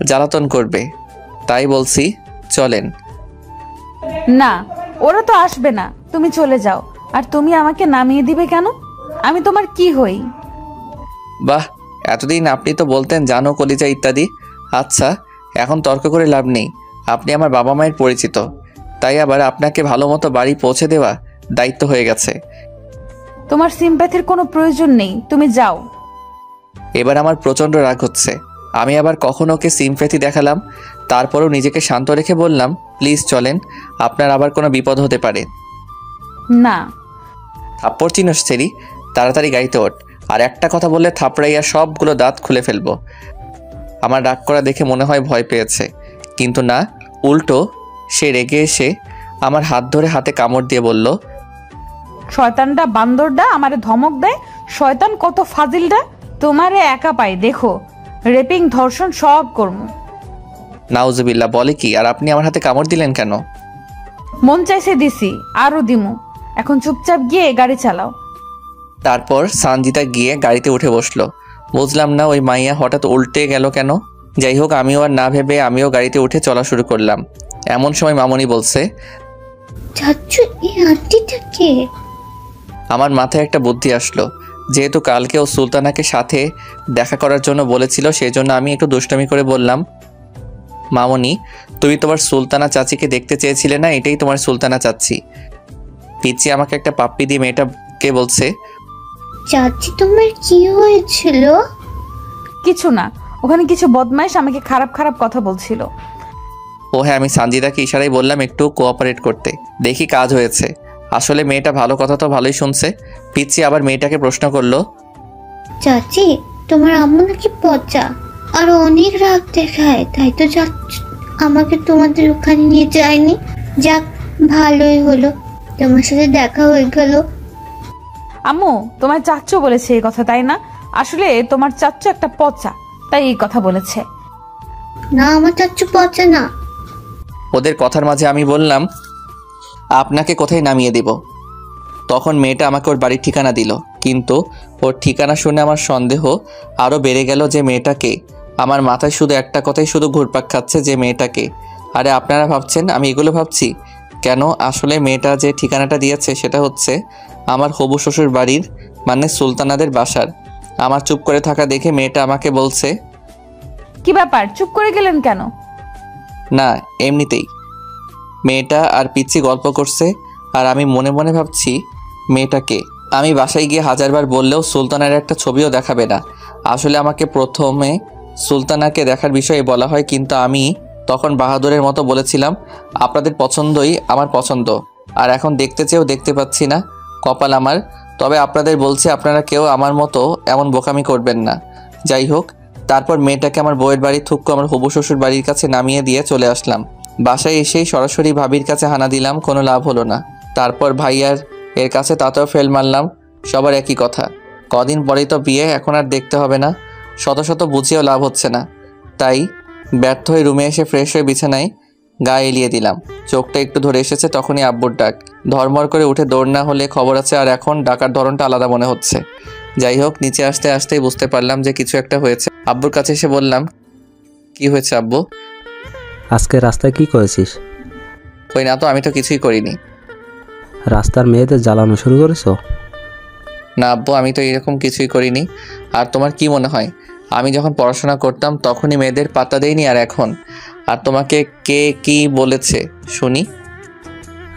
জ্বালাতন করবে, তাই বলছি চলেন। না ওরা তো আসবে না, তুমি চলে যাও। আর তুমি আমাকে নামিয়ে দিবে কেন? আমি তোমার কি হই? বাহ, এতদিন আপনি তো বলতেন জানো কলিজা ইত্যাদি। আচ্ছা, এখন তর্ক করে লাভ নেই, আপনি আমার বাবা মায়ের পরিচিত, তাই আবার আপনাকে ভালো মতো বাড়ি পৌঁছে দেওয়া দায়িত্ব হয়ে গেছে। তোমার সিম্প্যাথির কোনো প্রয়োজন নেই, তুমি যাও। এবার আমার প্রচণ্ড রাগ হচ্ছে। আমি আবার কখন ওকে সিম্প্যাথি দেখালাম? তারপরও নিজেকে শান্ত রেখে বললাম, প্লিজ চলেন, আপনার আবার কোনো বিপদ হতে পারে। না। থাপ্পড় চিনস ছেড়ি, তাড়াতাড়ি গাড়িতে ওঠ, আর একটা কথা বললে থাপড়াইয়া সবগুলো দাঁত খুলে ফেলবো। আমার রাগ করা দেখে মনে হয় ভয় পেয়েছে, কিন্তু না, উল্টো সে রেগে এসে আমার হাত ধরে হাতে কামড় দিয়ে বলল, শয়তানটা বান্দরটা আমারে ধমক দেয়। শয়তান কত ফাজিলটা, তোমারে একা পাই দেখো, রেপিং ধর্ষণ সব করবো। নাউজুবিল্লাহ, বলে কি? আর আপনি আমার হাতে কামড় দিলেন কেন? মন চাইছে দিছি, আরো দিমু। এখন চুপচাপ গিয়ে গাড়ি চালাও। তারপর সঞ্জিতা গিয়ে গাড়িতে উঠে বসলো। বুঝলাম না ওই মাইয়া হঠাৎ উল্টে গেল কেন। যাই হোক, আমিও আর না ভেবে আমিও গাড়িতে উঠে চলা শুরু করলাম। এমন সময় মামনি বলছে, চাচু এই আন্টিটা কে? আমার মাথায় একটা বুদ্ধি আসলো। যেহেতু কালকে ও সুলতানাকে সাথে দেখা করার জন্য বলেছিল, সেই জন্য আমি একটু দুষ্টামি করে বললাম, মামনি তুমি তোমার সুলতানা চাচিকে দেখতে চেয়েছিলে না, এটাই তোমার সুলতানা চাচি। পিচ্চি আমাকে একটা পাপ্পি দিয়ে মেয়েটাকে বলছে, চাচি তোমার কি হয়েছিল? কিছু না, ওখানে কিছু বদমাইশ আমাকে খারাপ খারাপ কথা বলছিল। ও হ্যাঁ, আমি সঞ্জিতাকে ইশারায় বললাম একটু কোঅপারেট করতে, দেখি কাজ হয়েছে। আসলে মেয়েটা ভালো কথা তো ভালোই শুনছে। পিচ্চি আবার মেয়েটাকে প্রশ্ন করলো, চাচি তোমার আম্মু নাকি পচা আর অনেক রাগ দেখায়, তাই তো চাচু আমাকে তোমাদের ওখানে নিয়ে যায়নি। যাক ভালোই হলো, তোমার সাথে দেখা হয়ে গেল। আম্মু তোমার চাচ্চু বলেছে এই কথা তাই না? আসলে তোমার চাচ্চু একটা পচা, তাই এই কথা বলেছে। না আমার চাচু পচা না। ও ওদের কথার মাঝে আমি বললাম, আপনাকে কোথায় নামিয়ে দেব। তখন মেয়েটা আমাকে ওর বাড়ির ঠিকানা দিল, কিন্তু ওর ঠিকানা শুনে আমার সন্দেহ আরও বেড়ে গেল যে মেয়েটাকে। আমার মাথায় শুধু একটা কথাই শুধু ঘুরপাক খাচ্ছে, যে মেয়েটাকে। আরে আপনারা ভাবছেন আমি এগুলো ভাবছি কেন? আসলে মেয়েটা যে ঠিকানাটা দিয়েছে সেটা হচ্ছে আমার হবু শ্বশুর বাড়ির, মানে সুলতানাদের বাসার। আমার চুপ করে থাকা দেখে মেয়েটা আমাকে বলছে, কি ব্যাপার, চুপ করে গেলেন কেন? না এমনিতেই। মেয়েটা আর পিচ্ছি গল্প করছে, আর আমি মনে মনে ভাবছি মেয়েটাকে। আমি বাসায় গিয়ে হাজারবার বললেও সুলতানার একটা ছবিও দেখাবে না। আসলে আমাকে প্রথমে সুলতানাকে দেখার বিষয়ে বলা হয়, কিন্তু আমি তখন বাহাদুরের মতো বলেছিলাম, আপনাদের পছন্দই আমার পছন্দ, আর এখন দেখতে চেয়েও দেখতে পাচ্ছি না। কপাল আমার। তবে আপনাদের বলছি, আপনারা কেউ আমার মতো এমন বোকামি করবেন না। যাই হোক, তারপর মেয়েটাকে আমার বউয়ের বাড়ি থুক্কু আমার হবু শ্বশুর বাড়ির কাছে নামিয়ে দিয়ে চলে আসলাম। বাসায় এসেই সরাসরি ভাবির কাছে হানা দিলাম, কোনো লাভ হলো না। তারপর ভাইয়ার এর কাছে, তাতেও ফেল মারলাম। সবার একই কথা, কদিন পরেই তো বিয়ে, এখন আর দেখতে হবে না। শত শত বুঝিয়েও লাভ হচ্ছে না। তাই ব্যর্থ হয়ে রুমে এসে ফ্রেশ হয়ে বিছানায় গা এলিয়ে দিলাম। চোখটা একটু ধরে এসেছে, তখনই আব্বুর ডাক। ধর্মর করে উঠে দৌড় না হলে খবর আছে, আর এখন ডাকার ধরনটা আলাদা মনে হচ্ছে। যাই হোক, নিচে আসতে আসতেই বুঝতে পারলাম যে কিছু একটা হয়েছে। আব্বুর কাছে এসে বললাম, কি হয়েছে আব্বু? আজকে রাস্তায় কি করেছিস? কই না তো, আমি তো কিছুই করিনি। রাস্তার মেয়েদের জ্বালানো শুরু করেছো? না আব্বু, আমি তো এরকম কিছুই করিনি। আর তোমার কি মনে হয় আমি যখন পড়াশোনা করতাম তখনই মেয়েদের পাত্তা দেইনি, আর এখন? আর তোমাকে কে কি বলেছে শুনি?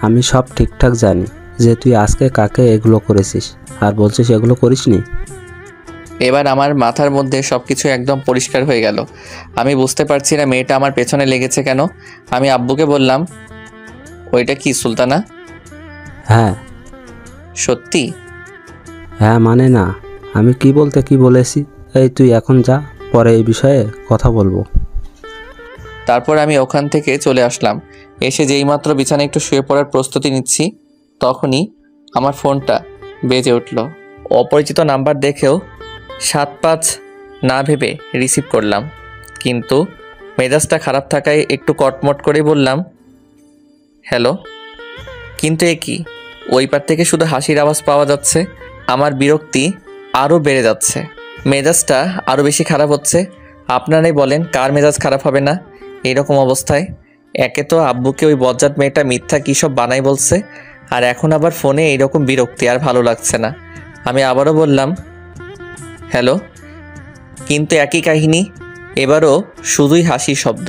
আমি সব ঠিকঠাক জানি যে তুই আজকে কাকে এগুলো করেছিস, আর বলছিস এগুলো করিসনি। এবার আমার মাথার মধ্যে সব কিছু একদম পরিষ্কার হয়ে গেল। আমি বুঝতে পারছি না মেয়েটা আমার পেছনে লেগেছে কেন। আমি আব্বুকে বললাম, ওইটা কি সুলতানা? হ্যাঁ। সত্যি? হ্যাঁ মানে না, আমি কি বলতে কি বলেছি। এই তুই এখন যা, পরে এই বিষয়ে কথা বলবো। তারপর আমি ওখান থেকে চলে আসলাম। এসে যেইমাত্র বিছানায় একটু শুয়ে পড়ার প্রস্তুতি নিচ্ছি, তখনই আমার ফোনটা বেজে উঠল। অপরিচিত নাম্বার দেখেও 7-5 না ভেবে রিসিভ করলাম, কিন্তু মেজাজটা খারাপ থাকায় একটু কটমট করে বললাম, হ্যালো। কিন্তু এ কি, ওই পার থেকে শুধু হাসির আওয়াজ পাওয়া যাচ্ছে। আমার বিরক্তি আরও বেড়ে যাচ্ছে, মেজাজটা আরও বেশি খারাপ হচ্ছে। আপনারাই বলেন কার মেজাজ খারাপ হবে না এইরকম অবস্থায়? একে তো আব্বুকে ওই বজ্জাত মেয়েটা মিথ্যা কী সব বানাই বলছে, আর এখন আবার ফোনে এইরকম বিরক্তি, আর ভালো লাগছে না। আমি আবারও বললাম, হ্যালো। কিন্তু একই কাহিনী, এবারও শুধুই হাসির শব্দ।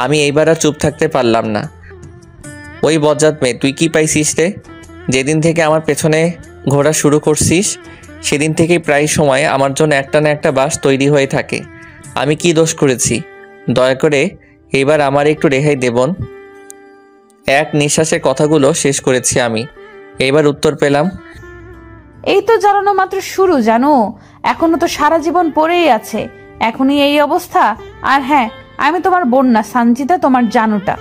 আমি এইবার আর চুপ থাকতে পারলাম না। ওই বজ্জাত মেয়ে, তুই কি পাইছিস রে? যেদিন থেকে আমার পেছনে ঘোরা শুরু করছিস সেদিন থেকেই প্রায় সময় আমার জন্য একটা না একটা বাস তৈরি হয়ে থাকে। আমি কি দোষ করেছি? দয়া করে এবার আমার একটু রেহাই দেবন। এক নিঃশ্বাসে কথাগুলো শেষ করেছি আমি। এবার উত্তর পেলাম, এই তো জ্বালানো মাত্র শুরু, জানো, এখনো তো সারা জীবন পড়েই আছে। এখনই এই অবস্থা? আর হ্যাঁ, আমি তোমার বোন না, সানজিদা, তোমার জানুটা।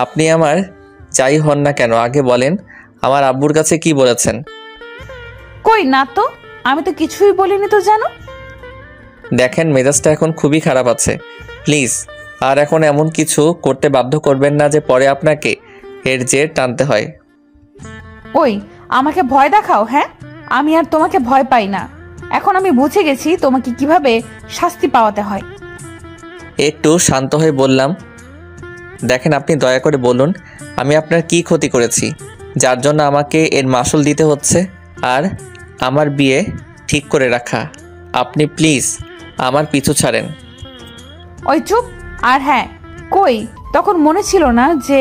আপনি আমার যাই হন না কেন আগে বলেন, আমার আব্বুর কাছে কি বলেছেন? কই না তো, আমি তো কিছুই বলিনি তো, জানো। দেখেন, মেজাজটা এখন খুবই খারাপ আছে। প্লিজ আর এখন এমন কিছু করতে বাধ্য করবেন না যে পরে আপনাকে এর জের টানতে হয়। ওই, আমাকে ভয় দেখাও? হ্যাঁ, আমি আর তোমাকে ভয় পাই না। এখন আমি বুঝে গেছি তোমাকে কিভাবে শাস্তি পাওয়াতে হয়। একটু শান্ত হয়ে বললাম, দেখেন আপনি দয়া করে বলুন আমি আপনার কি ক্ষতি করেছি যার জন্য আমাকে এর মাসুল দিতে হচ্ছে, আর আমার বিয়ে ঠিক করে রাখা। আপনি প্লিজ আমার পিছু ছাড়েন। ওই চুপ। আর হ্যাঁ, কই, তখন মনে ছিল না যে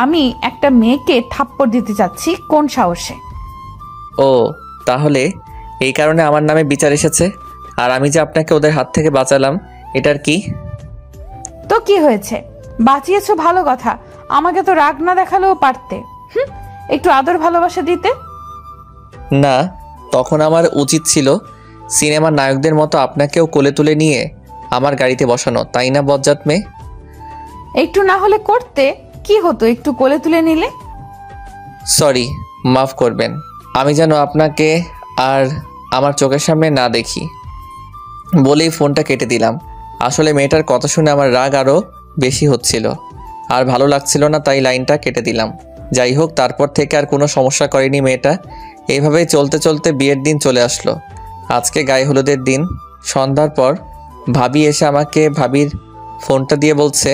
আমি একটা মেয়েকে থাপ্পড় দিতে যাচ্ছি? কোন সাহসে? ও, তাহলে এই কারণে আমার নামে বিচার এসেছে, আর আমি যে আপনাকে ওদের হাত থেকে বাঁচালাম এটার কি? তো কি হয়েছে, বাঁচিয়েছো ভালো কথা। আমাকে তো রাগ না দেখালেও পারতে, একটু আদর ভালোবাসা দিতে। না, তখন আমার উচিত ছিল সিনেমার নায়কদের মতো আপনাকেও কোলে তুলে নিয়ে আমার গাড়িতে বসানো, তাই না বজ্জাত মেয়ে? একটু না হলে করতে কি হতো, একটু কোলে তুলে নিলে। সরি, মাফ করবেন। আমি যেন আপনাকে আর আমার চোখের সামনে না দেখি বলেই ফোনটা কেটে দিলাম। আসলে মেয়েটার কথা শুনে আমার রাগ আরও বেশি হচ্ছিল। আর ভালো লাগছিল না, তাই লাইনটা কেটে দিলাম। যাই হোক, তারপর থেকে আর কোনো সমস্যা করেনি মেয়েটা। এইভাবেই চলতে চলতে বিয়ের দিন চলে আসলো। আজকে গায়ে হলুদের দিন। সন্ধ্যার পর ভাবি এসে আমাকে ভাবির ফোনটা দিয়ে বলছে,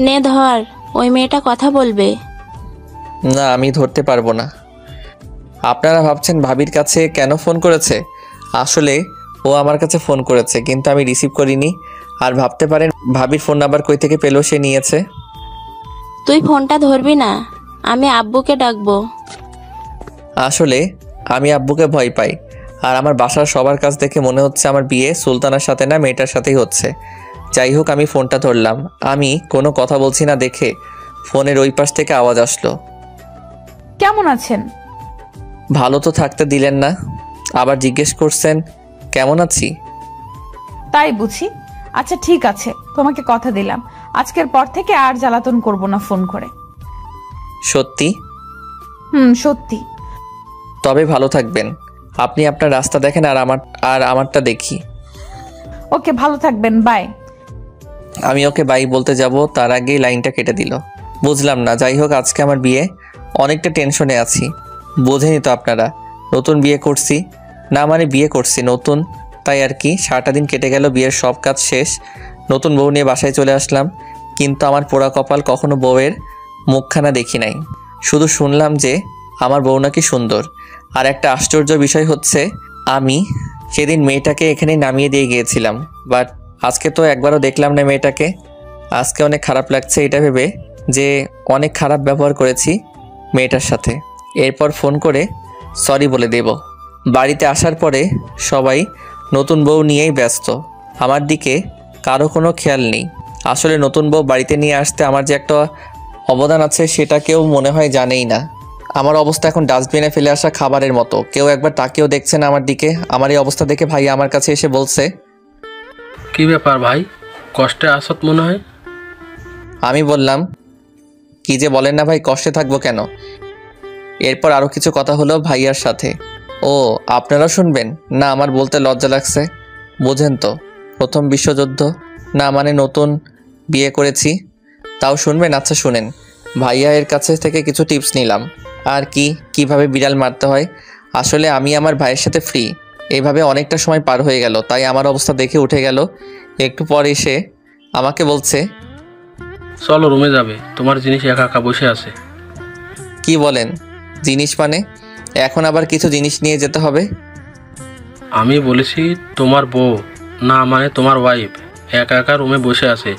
নে ধর, ওই মেয়েটা কথা বলবে। না, আমি ধরতে পারবো না। আপনারা ভাবছেন ভাবির কাছে কেন ফোন করেছে? আসলে ও আমার কাছে ফোন করেছে, কিন্তু আমি রিসিভ করিনি। আর ভাবতে পারেন ভাবির ফোন নাম্বার কই থেকে পেলো, সে নিয়েছে। তুই ফোনটা ধরবি না, আমি আব্বুকে ডাকবো। আসলে আমি আব্বুকে ভয় পাই। আর আমার বাসার সবার কাছ দেখে মনে হচ্ছে আমার বিয়ে সুলতানার সাথে না, মেয়েটার সাথেই হচ্ছে। যাই হোক, আমি ফোনটা ধরলাম। আমি কোনো কথা বলছি না দেখে ফোনের ওই পাশ থেকে আওয়াজ আসলো, কেমন আছেন? ভালো তো থাকতে দিলেন না, আবার জিজ্ঞেস করছেন কেমন আছি। তাই বুঝি। আচ্ছা ঠিক আছে, তোমাকে কথা দিলাম আজকের পর থেকে আর জ্বালাতন করব না ফোন করে। সত্যি? সত্যি। তবে ভালো থাকবেন। আপনি আপনার রাস্তা দেখেন, আর আমারটা দেখি। ওকে, ভালো থাকবেন, বাই। আমি ওকে বাই বলতে যাব, তার আগেই লাইনটা কেটে দিল। বুঝলাম না। যাই হোক, আজকে আমার বিয়ে, অনেকটা টেনশনে আছি। বোঝেনি তো আপনারা, নতুন বিয়ে করছি। না মানে বিয়ে করছি নতুন, তাই আর কি। সারাটা দিন কেটে গেল, বিয়ের সব কাজ শেষ। নতুন বউ নিয়ে বাসায় চলে আসলাম, কিন্তু আমার পোড়া কপাল, কখনো বউয়ের মুখখানা দেখি নাই। শুধু শুনলাম যে আমার বউ নাকি সুন্দর। আর একটা আশ্চর্য বিষয় হচ্ছে, আমি সেদিন মেয়েটাকে এখানে নামিয়ে দিয়ে গিয়েছিলাম, বাট আজকে তো একবারও দেখলাম না মেয়েটাকে। আজকে অনেক খারাপ লাগছে এটা ভেবে যে অনেক খারাপ ব্যবহার করেছি মেয়েটার সাথে। এরপর ফোন করে সরি বলে দেব। বাড়িতে আসার পরে সবাই নতুন বউ নিয়েই ব্যস্ত, আমার দিকে কারো কোনো খেয়াল নেই। আসলে নতুন বউ বাড়িতে নিয়ে আসতে আমার যে একটা অবদান আছে সেটা কেউ মনে হয় জানেই না। আমার অবস্থা এখন ডাস্টবিনে ফেলে আসা খাবারের মতো, কেউ একবার তাকেও দেখছে না আমার দিকে। আমার এই অবস্থা দেখে ভাই আমার কাছে এসে বলছে, কি ব্যাপার ভাই, কষ্টে আসত মনে হয়? আমি বললাম, কি যে বলেন না ভাই, কষ্টে থাকবো কেন। এরপর আরও কিছু কথা হলো ভাইয়ার সাথে। ও, আপনারাও শুনবেন? না, আমার বলতে লজ্জা লাগছে। বোঝেন তো, প্রথম বিশ্বযুদ্ধ। না মানে নতুন বিয়ে করেছি, তাও শুনবেন? আচ্ছা শুনেন। ভাইয়া এর কাছে থেকে কিছু টিপস নিলাম, আর কিভাবে বিড়াল মারতে হয়। আসলে আমি আমার ভাইয়ের সাথে ফ্রি, এইভাবে অনেকটা সময় পার হয়ে গেল, তাই আমার অবস্থা দেখে উঠে গেল। একটু পর এসে আমাকে বলছে, চলো রুমে যাবে, তোমার জিনিস একা একা বসে আছে। কি বলেন? জিনিস মানে? এখন আবার কিছু জিনিস নিয়ে যেতে হবে? আমি বলেছি তোমার বউ, না মানে তোমার ওয়াইফ একা একা রুমে বসে আছে,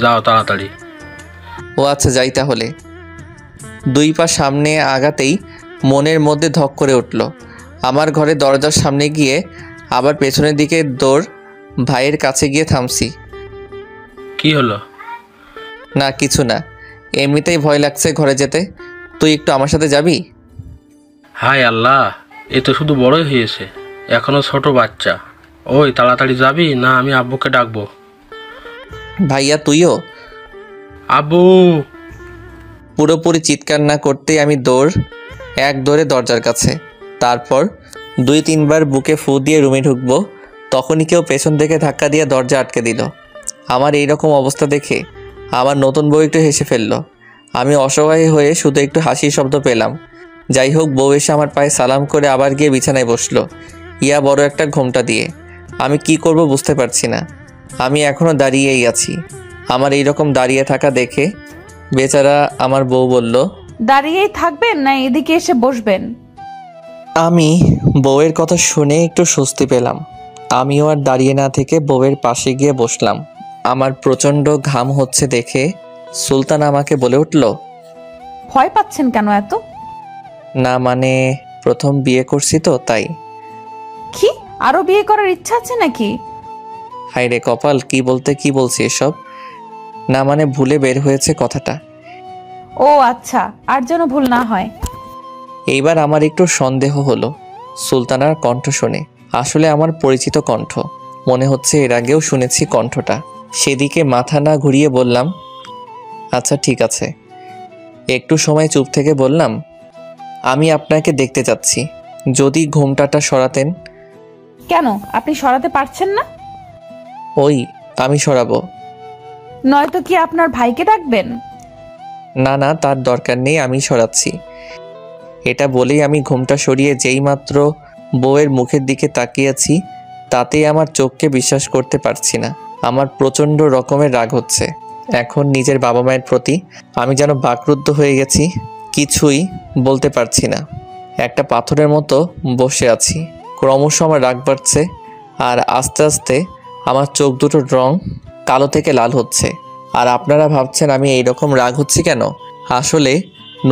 যাও তাড়াতাড়ি। ও আচ্ছা, যাই তাহলে। 2 পা সামনে আগাতেই মনের মধ্যে ধক করে উঠল। আমার ঘরে দরজার সামনে গিয়ে আবার পেছনের দিকে দৌড়, ভাইয়ের কাছে গিয়ে থামছি। কি হলো? না কিছু না, এমনিতেই ভয় লাগছে ঘরে যেতে। তুই একটু আমার সাথে যাবি? হায় আল্লাহ, এ তো শুধু বড়ই হয়েছে, এখনো ছোট বাচ্চা। ওই তাড়াতাড়ি যাবি না আমি আব্বুকে ডাকবো? ভাইয়া তুইও? আব্বু! পুরোপুরি চিৎকার না করতেই আমি এক দৌড়ে দরজার কাছে। তারপর 2-3 বার বুকে ফু দিয়ে রুমে ঢুকবো, তখনই কেউ পেছন থেকে ধাক্কা দিয়ে দরজা আটকে দিল। আমার এই রকম অবস্থা দেখে আমার নতুন বউ একটু হেসে ফেলল। আমি অসহায় হয়ে শুধু একটু হাসির শব্দ পেলাম। যাই হোক, বউ এসে আমার পায়ে সালাম করে আবার গিয়ে বিছানায় বসলো, ইয়া বড় একটা ঘোমটা দিয়ে। আমি কি করব বুঝতে পারছি না। আমি এখনও দাঁড়িয়েই আছি। আমার এই রকম দাঁড়িয়ে থাকা দেখে বেচারা আমার বউ বলল, দাঁড়িয়েই থাকবেন না এদিকে এসে বসবেন? আমি বউয়ের কথা শুনে একটু স্বস্তি পেলাম। আমিও আর দাঁড়িয়ে না থেকে বউয়ের পাশে গিয়ে বসলাম। আমার প্রচণ্ড ঘাম হচ্ছে দেখে সুলতান আমাকে বলে উঠল, ভয় পাচ্ছেন কেন এত? না মানে প্রথম বিয়ে করছি তো তাই। কি আরো বিয়ে করার ইচ্ছা আছে নাকি? হায় রে কপাল, কি বলতে কি বলছি এসব। না মানে ভুলে বের হয়েছে কথাটা। ও আচ্ছা, আর যেন ভুল না হয়। এইবার আমার একটু সন্দেহ হলো সুলতানার কণ্ঠ শুনে। আসলে আমার পরিচিত কণ্ঠ মনে হচ্ছে, এর আগেও শুনেছি কণ্ঠটা। সেদিকে মাথা না ঘুরিয়ে বললাম, আচ্ছা ঠিক আছে। একটু সময় চুপ থেকে বললাম, আমি আপনাকে দেখতে চাচ্ছি, যদি ঘোমটাটা সরাতেন। কেন, আপনি সরাতে পারছেন না? ওই আমি সরাবো। নয়তো কি আপনার ভাইকে ডাকবেন? না না, তার দরকার নেই, আমি সরাচ্ছি। এটা বলেই আমি ঘুমটা সরিয়ে যেই মাত্র বউয়ের মুখের দিকে তাকিয়েছি, তাতেই আমার চোখকে বিশ্বাস করতে পারছি না। আমার প্রচণ্ড রকমের রাগ হচ্ছে এখন নিজের বাবা মায়ের প্রতি। আমি যেন বাকরুদ্ধ হয়ে গেছি, কিছুই বলতে পারছি না। একটা পাথরের মতো বসে আছি। ক্রমশ আমার রাগ বাড়ছে, আর আস্তে আস্তে আমার চোখ দুটোর রং কালো থেকে লাল হচ্ছে। আর আপনারা ভাবছেন আমি এইরকম রাগ হচ্ছি কেন? আসলে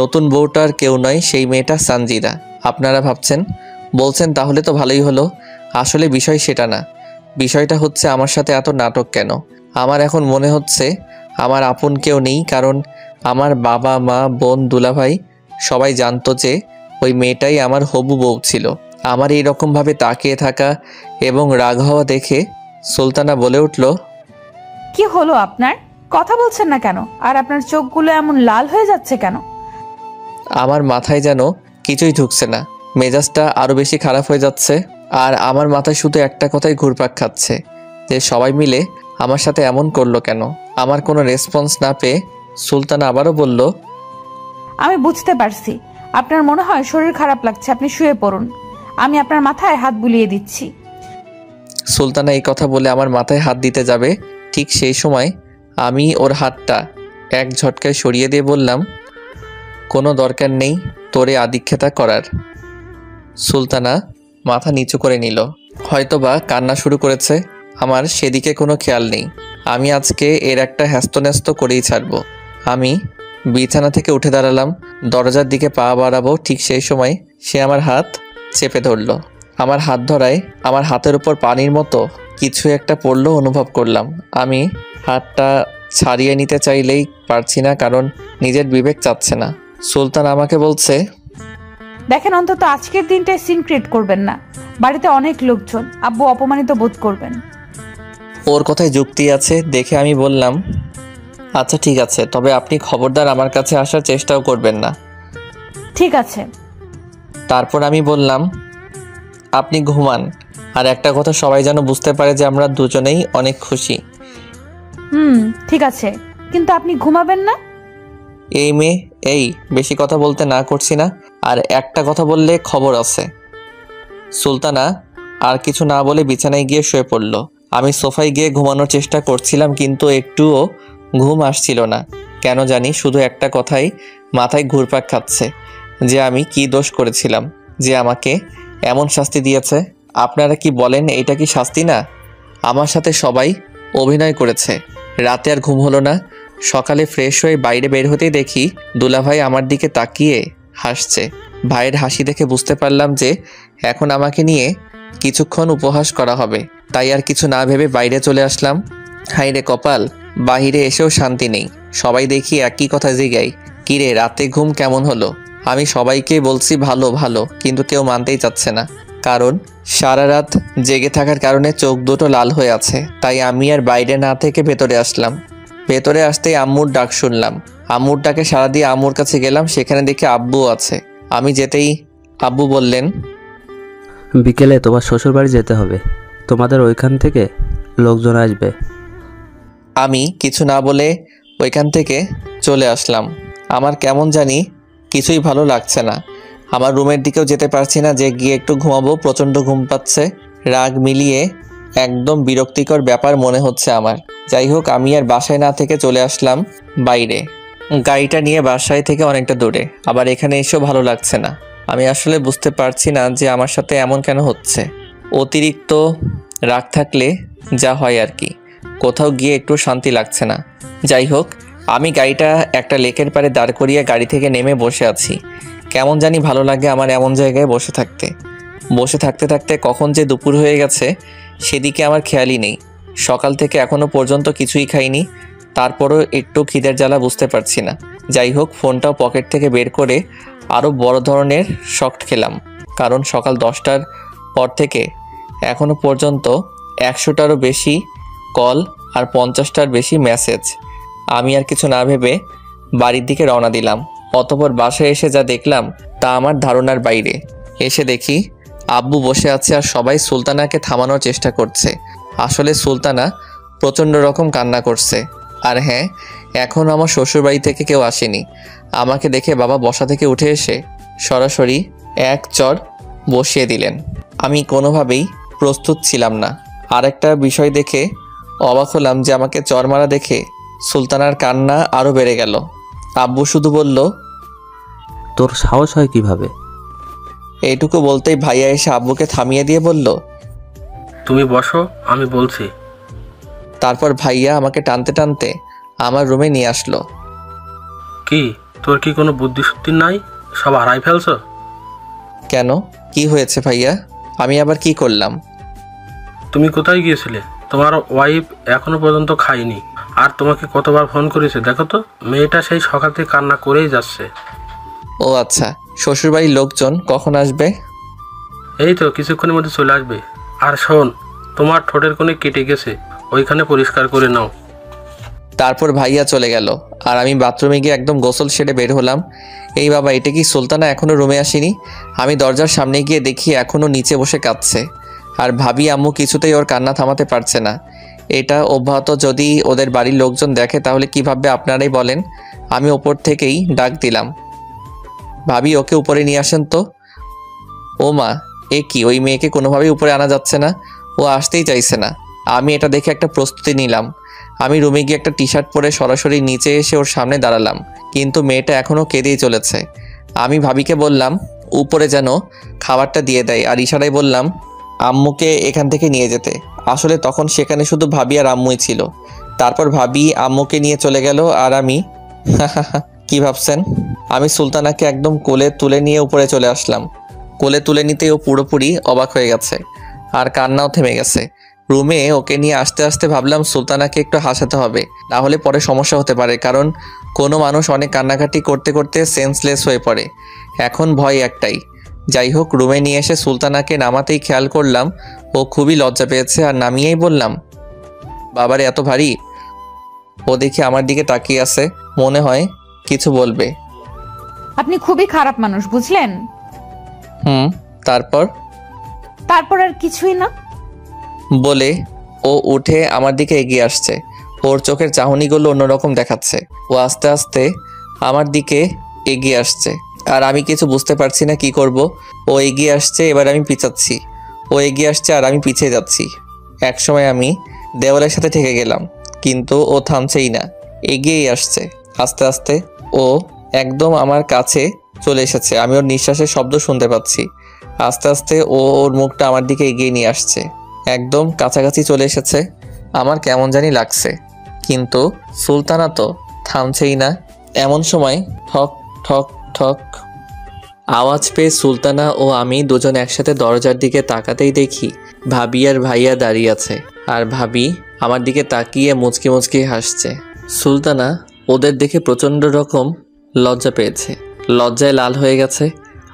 নতুন বউটার কেউ নয়, সেই মেয়েটা সানজিদা। আপনারা ভাবছেন, বলছেন তাহলে তো ভালোই হলো। আসলে বিষয় সেটা না। বিষয়টা হচ্ছে আমার সাথে এত নাটক কেন? আমার এখন মনে হচ্ছে আমার আপন কেউ নেই, কারণ আমার বাবা মা বোন দুলাভাই সবাই জানতো যে ওই মেয়েটাই আমার হবু বউ ছিল। আমার এইরকমভাবে তাকিয়ে থাকা এবং রাগ হওয়া দেখে সুলতানা বলে উঠল, কি হলো আপনার? কথা বলছেন না কেন? আর আপনার চোখগুলো এমন লাল হয়ে যাচ্ছে কেন? আমার মাথায় যেন কিছুই ঢুকছে না, মেজাজটা আরও বেশি খারাপ হয়ে যাচ্ছে। আর আমার মাথায় শুধু একটা কথাই ঘুরপাক খাচ্ছে, যে সবাই মিলে আমার সাথে এমন করলো কেন? আমার কোনো রেসপন্স না পেয়ে সুলতানা আবারও বলল, আমি বুঝতে পারছি আপনার মনে হয় শরীর খারাপ লাগছে, আপনি শুয়ে পড়ুন, আমি আপনার মাথায় হাত বুলিয়ে দিচ্ছি। সুলতানা এই কথা বলে আমার মাথায় হাত দিতে যাবে, ঠিক সেই সময় আমি ওর হাতটা এক ঝটকায় সরিয়ে দিয়ে বললাম, কোনো দরকার নেই তোরে আদিক্ষেতা করার। সুলতানা মাথা নিচু করে নিল, হয়তোবা কান্না শুরু করেছে। আমার সেদিকে কোনো খেয়াল নেই। আমি আজকে এর একটা হ্যাস্তন্যস্ত করেই ছাড়ব। আমি বিছানা থেকে উঠে দাঁড়ালাম, দরজার দিকে পা বাড়াবো, ঠিক সেই সময় সে আমার হাত চেপে ধরল। আমার হাত ধরায় আমার হাতের উপর পানির মতো কিছু একটা পড়লো অনুভব করলাম। আমি হাতটা ছাড়িয়ে নিতে চাইলেই পারছি না, কারণ নিজের বিবেক চাচ্ছে না। সুলতান আমাকে বলছে, দেখেন, অন্তত আজকের দিনটায় সিন ক্রিয়েট করবেন না। বাড়িতে অনেক লোকজন, আব্বু অপমানিত বোধ করবেন। ওর কথায় যুক্তি আছে দেখে আমি বললাম, আচ্ছা ঠিক আছে, তবে আপনি খবরদার আমার কাছে আসার চেষ্টাও করবেন না। ঠিক আছে। তারপর আমি বললাম, আপনি ঘুমান, আর একটা কথা সবাই যেন বুঝতে পারে যে আমরা দুজনেই অনেক খুশি। ঠিক আছে, কিন্তু আপনি ঘুমাবেন না? এই মেয়ে, এই বেশি কথা বলতে না করছি না, আর একটা কথা বললে খবর আছে। সুলতানা আর কিছু না বলে বিছানায় গিয়ে শুয়ে পড়ল। আমি সোফায় গিয়ে ঘুমানোর চেষ্টা করছিলাম, কিন্তু একটুও ঘুম আসছিল না। কেন জানি শুধু একটা কথাই মাথায় ঘুরপাক খাচ্ছে, যে আমি কি দোষ করেছিলাম যে আমাকে এমন শাস্তি দিয়েছে। আপনারা কি বলেন, এটা কি শাস্তি না? আমার সাথে সবাই অভিনয় করেছে। রাতে আর ঘুম হলো না। সকালে ফ্রেশ হয়ে বাইরে বের হতেই দেখি দুলাভাই আমার দিকে তাকিয়ে হাসছে। ভাইয়ের হাসি দেখে বুঝতে পারলাম যে এখন আমাকে নিয়ে কিছুক্ষণ উপহাস করা হবে। তাই আর কিছু না ভেবে বাইরে চলে আসলাম। হাইরে কপাল, বাহিরে এসেও শান্তি নেই। সবাই দেখি একই কথা জিগাই, কিরে রাতে ঘুম কেমন হলো? আমি সবাইকে বলছি ভালো ভালো, কিন্তু কেউ মানতেই চাচ্ছে না, কারণ সারা রাত জেগে থাকার কারণে চোখ দুটো লাল হয়ে আছে। তাই আমি আর বাইরে না থেকে ভেতরে আসলাম। ভেতরে আসতেই আম্মুর ডাক শুনলাম। আম্মুর ডাকে সাড়া দিয়ে আম্মুর কাছে গেলাম, সেখানে দেখি আব্বু আছে। আমি যেতেই আব্বু বললেন, বিকেলে তোমার শ্বশুর বাড়ি যেতে হবে, তোমাদের ওইখান থেকে লোকজন আসবে। আমি কিছু না বলে ওইখান থেকে চলে আসলাম। আমার কেমন জানি কিছুই ভালো লাগছে না। আমার রুমের দিকেও যেতে পারছি না, যে গিয়ে একটু ঘুমাবো, প্রচণ্ড ঘুম পাচ্ছে। রাগ মিলিয়ে একদম বিরক্তিকর ব্যাপার মনে হচ্ছে আমার। যাই হোক, আমি আর বাসায় না থেকে চলে আসলাম বাইরে। গাড়িটা নিয়ে বাসায় থেকে অনেকটা দূরে। আবার এখানে এসেও ভালো লাগছে না। আমি আসলে বুঝতে পারছি না যে আমার সাথে এমন কেন হচ্ছে। অতিরিক্ত রাগ থাকলে যা হয় আর কি, কোথাও গিয়ে একটু শান্তি লাগছে না। যাই হোক, আমি গাড়িটা একটা লেকের পাড়ে দাঁড় করিয়ে গাড়ি থেকে নেমে বসে আছি। কেমন জানি ভালো লাগে আমার এমন জায়গায় বসে থাকতে। বসে থাকতে থাকতে কখন যে দুপুর হয়ে গেছে সেদিকে আমার খেয়ালই নেই। সকাল থেকে এখনও পর্যন্ত কিছুই খাইনি, তারপরও একটু খিদের জ্বালা বুঝতে পারছি না। যাই হোক, ফোনটাও পকেট থেকে বের করে আরও বড় ধরনের শক্ট খেলাম, কারণ সকাল 10টার পর থেকে এখনও পর্যন্ত 100টারও বেশি কল আর 50টার বেশি মেসেজ। আমি আর কিছু না ভেবে বাড়ির দিকে রওনা দিলাম। অতঃপর বাসায় এসে যা দেখলাম তা আমার ধারণার বাইরে। এসে দেখি আব্বু বসে আছে আর সবাই সুলতানাকে থামানোর চেষ্টা করছে। আসলে সুলতানা প্রচণ্ড রকম কান্না করছে। আর হ্যাঁ, এখন আমার শ্বশুরবাড়ি থেকে কেউ আসেনি। আমাকে দেখে বাবা বসা থেকে উঠে এসে সরাসরি এক চর বসিয়ে দিলেন। আমি কোনোভাবেই প্রস্তুত ছিলাম না। আর একটা বিষয় দেখে অবাক হলাম যে আমাকে চর মারা দেখে সুলতানার কান্না আরও বেড়ে গেল। আব্বু শুধু বলল, তোর সাহস হয় কিভাবে? এইটুকু বলতেই ভাইয়া এসে আব্বুকে থামিয়ে দিয়ে বলল, তুমি বসো, আমি বলছি। তারপর ভাইয়া আমাকে টানতে টানতে আমার রুমে নিয়ে আসলো। কি তোর কি কোনো বুদ্ধি শুদ্ধি নাই? সব হারাই ফেলছো? কেন, কি হয়েছে ভাইয়া? আমি আবার কি করলাম? তুমি কোথায় গিয়েছিলে? তোমার ওয়াইফ এখনো পর্যন্ত খায়নি, আর তোমাকে কতবার ফোন করেছে দেখো তো। মেয়েটা সেই সকাল থেকে কান্না করেই যাচ্ছে। ও আচ্ছা, শ্বশুরবাড়ির লোকজন কখন আসবে? এই তো কিছুক্ষণের মধ্যে চলে আসবে। আর শোন, তোমার ঠোঁটের কোণে কেটে গেছে, ওইখানে পরিষ্কার করে নাও। তারপর ভাইয়া চলে গেল আর আমি বাথরুমে গিয়ে একদম গোসল সেরে বের হলাম। এই বাবা, এটা কি সুলতানা এখনও রুমে আসেনি? আমি দরজার সামনে গিয়ে দেখি এখনও নিচে বসে কাঁদছে। আর ভাবি আম্মু কিছুতেই ওর কান্না থামাতে পারছে না। এটা অব্যাহত যদি ওদের বাড়ির লোকজন দেখে তাহলে কী ভাববে আপনারাই বলেন। আমি ওপর থেকেই ডাক দিলাম, ভাবি ওকে উপরে নিয়ে আসেন তো। ও মা, এ কি, ওই মেয়েকে কোনোভাবেই উপরে আনা যাচ্ছে না, ও আসতেই চাইছে না। আমি এটা দেখে একটা প্রস্তুতি নিলাম। আমি রুমে গিয়ে একটা টি শার্ট পরে সরাসরি নিচে এসে ওর সামনে দাঁড়ালাম, কিন্তু মেয়েটা এখনও কেঁদেই চলেছে। আমি ভাবিকে বললাম উপরে যেন খাবারটা দিয়ে দেয়, আর ইশারায় বললাম আম্মুকে এখান থেকে নিয়ে যেতে। আসলে তখন সেখানে শুধু ভাবি আর আম্মুই ছিল। তারপর ভাবি আম্মুকে নিয়ে চলে গেল, আর আমি কি ভাবছেন, আমি সুলতানাকে একদম কোলে তুলে নিয়ে উপরে চলে আসলাম। কোলে তুলে নিতেই ও পুরোপুরি অবাক হয়ে গেছে আর কান্নাও থেমে গেছে। রুমে ওকে নিয়ে আসতে আসতে ভাবলাম সুলতানাকে একটু হাসাতে হবে, না হলে পরে সমস্যা হতে পারে, কারণ কোনো মানুষ অনেক কান্নাকাটি করতে করতে সেন্সলেস হয়ে পড়ে। এখন ভয় একটাই। যাই হোক, রুমে নিয়ে এসে সুলতানাকে নামাতেই খেয়াল করলাম ও খুবই লজ্জা পেয়েছে, আর নামিয়েই বললাম, বাবারে এত ভারী। ও দেখি আমার দিকে তাকিয়ে আছে, মনে হয় কিছু বলবে। আপনি খুবই খারাপ মানুষ, বুঝলেন? তারপর আর কিছুই না বলে ও উঠে আমার দিকে এগিয়ে আসছে। ওর চোখের চাহনিগুলো অন্যরকম দেখাচ্ছে। ও আস্তে আস্তে আমার দিকে এগিয়ে আসছে, আর আমি কিছু বুঝতে পারছি না কি করব। ও এগিয়ে আসছে, এবার আমি পিছাচ্ছি। ও এগিয়ে আসছে আর আমি পিছিয়ে যাচ্ছি। একসময় আমি দেওয়ালের সাথে ঠেকে গেলাম, কিন্তু ও থামছেই না, এগিয়েই আসছে। আস্তে আস্তে ও একদম আমার কাছে চলে এসেছে। আমি ওর নিঃশ্বাসের শব্দ শুনতে পাচ্ছি। আস্তে আস্তে ও ওর মুখটা আমার দিকে এগিয়ে নিয়ে আসছে, একদম কাছাকাছি চলে এসেছে। আমার কেমন জানি লাগছে, কিন্তু সুলতানা তো থামছেই না। এমন সময় ঠক ঠক ঠক আওয়াজ পেয়ে সুলতানা ও আমি দুজন একসাথে দরজার দিকে তাকাতেই দেখি ভাবি আর ভাইয়া দাঁড়িয়ে আছে, আর ভাবি আমার দিকে তাকিয়ে মুচকি মুচকি হাসছে। সুলতানা ওদের দেখে প্রচণ্ড রকম লজ্জা পেয়েছে, লজ্জায় লাল হয়ে গেছে।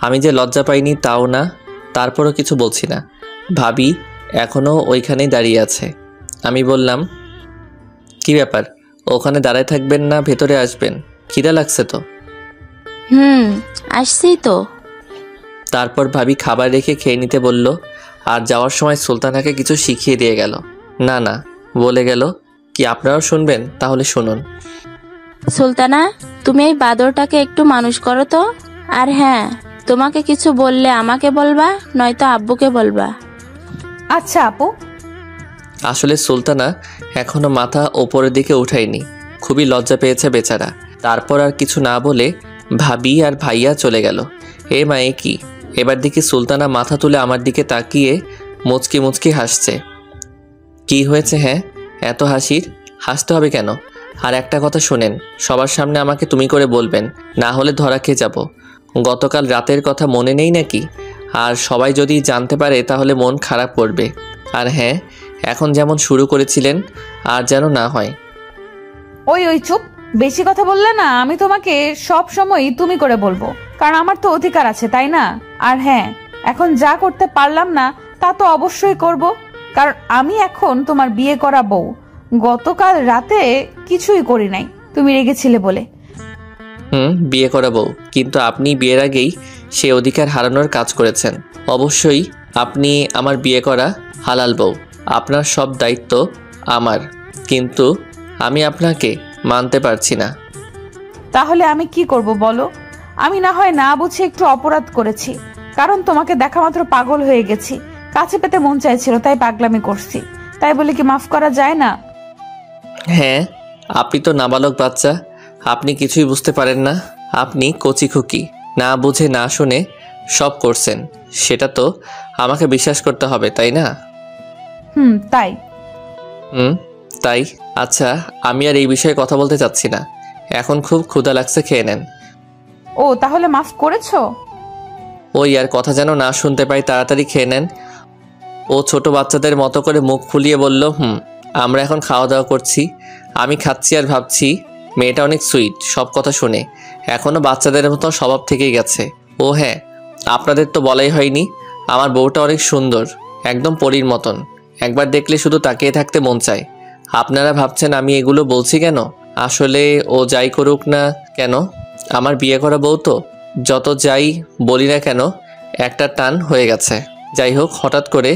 আমি যে লজ্জা পাইনি তাও না, তারপরও কিছু বলছি না। ভাবি এখনও ওইখানেই দাঁড়িয়ে আছে। আমি বললাম, কি ব্যাপার, ওখানে দাঁড়ায় থাকবেন না ভেতরে আসবেন? খিদা লাগছে তো? আসছি তো। তারপর ভাবি খাবার রেখে খেয়ে নিতে বলল, আর যাওয়ার সময় সুলতানাকে কিছু শিখিয়ে দিয়ে গেল। না না বলে গেল, কি আপনারাও শুনবেন? তাহলে শুনুন। সুলতানা, তুমি এই বাদরটাকে একটু মানুষ করো তো। আর হ্যাঁ, তোমাকে কিছু বললে আমাকে বলবা, নয়তো আব্বুকে বলবা। আচ্ছা আপু। আসলে সুলতানা এখনো মাথা ওপরের দিকে উঠায়নি, খুবই লজ্জা পেয়েছে বেচারা। তারপর আর কিছু না বলে ভাবি আর ভাইয়া চলে গেল। এ মায়ে কি, এবার দেখি সুলতানা মাথা তুলে আমার দিকে তাকিয়ে মুচকি মুচকি হাসছে। কি হয়েছে? হ্যাঁ, এত হাসতে হবে কেন? আর একটা কথা শুনেন, সবার সামনে আমাকে তুমি করে বলবেন, না হলে ধরা খেয়ে যাব। গতকাল রাতের কথা মনে নেই নাকি? আর সবাই যদি জানতে পারে তাহলে মন খারাপ করবে। আর হ্যাঁ, এখন যেমন শুরু করেছিলেন আর যেন না হয়। ওই চুপ, বেশি কথা বললে না আমি তোমাকে সব সময় তুমি করে বলবো, কারণ আমার তো অধিকার আছে, তাই না? আর হ্যাঁ, এখন যা করতে পারলাম না তা তো অবশ্যই করব, কারণ আমি এখন তোমার বিয়ে করা বউ। গতকাল রাতে কিছুই করি নাই, তুমি রেগেছিলে বলে। বিয়ে করা বউ, কিন্তু আপনি বিয়ের আগেই সে অধিকার হারানোর কাজ করেছেন। অবশ্যই আপনি আমার বিয়ে করা হালাল বউ, আপনার সব দায়িত্ব আমার, কিন্তু আমি আপনাকে মানতে পারছি না। তাহলে আমি কি করব বলো? আমি না হয় না বুঝে একটু অপরাধ করেছি, কারণ তোমাকে দেখা মাত্র পাগল হয়ে গেছি, কাছে পেতে মন চাইছিল তাই পাগলামি করছি, তাই বলে কি মাফ করা যায় না? হ্যাঁ, আপনি তো নাবালক বাচ্চা, আপনি কিছুই বুঝতে পারেন না। আপনি কচি খুকি, না বুঝে না শুনে সব করছেন, সেটা তো আমাকে বিশ্বাস করতে হবে, তাই না? তাই। তাই। আচ্ছা, আমি আর এই বিষয়ে কথা বলতে চাচ্ছি না, এখন খুব ক্ষুধা লাগছে, খেয়ে নেন। ও, তাহলে মাফ করেছো? ওই আর কথা যেন না শুনতে পাই, তাড়াতাড়ি খেয়ে নেন। ও ছোট বাচ্চাদের মতো করে মুখ ফুলিয়ে বলল, আমরা এখন খাওয়া দাওয়া করছি, আমি খাচ্ছি আর ভাবছি মেয়েটা অনেক সুইট, সব কথা শুনে এখনও বাচ্চাদের মতো স্বভাব থেকেই গেছে। ও হ্যাঁ, আপনাদের তো বলাই হয়নি, আমার বউটা অনেক সুন্দর, একদম পরীর মতন, একবার দেখলে শুধু তাকিয়ে থাকতে মন চায়। আপনারা ভাবছেন আমি এগুলো বলছি কেন? আসলে ও যাই করুক না কেন, আমার বিয়ে করা বউ তো, যত যাই বলি না কেন একটা টান হয়ে গেছে। যাই হোক, হঠাৎ করে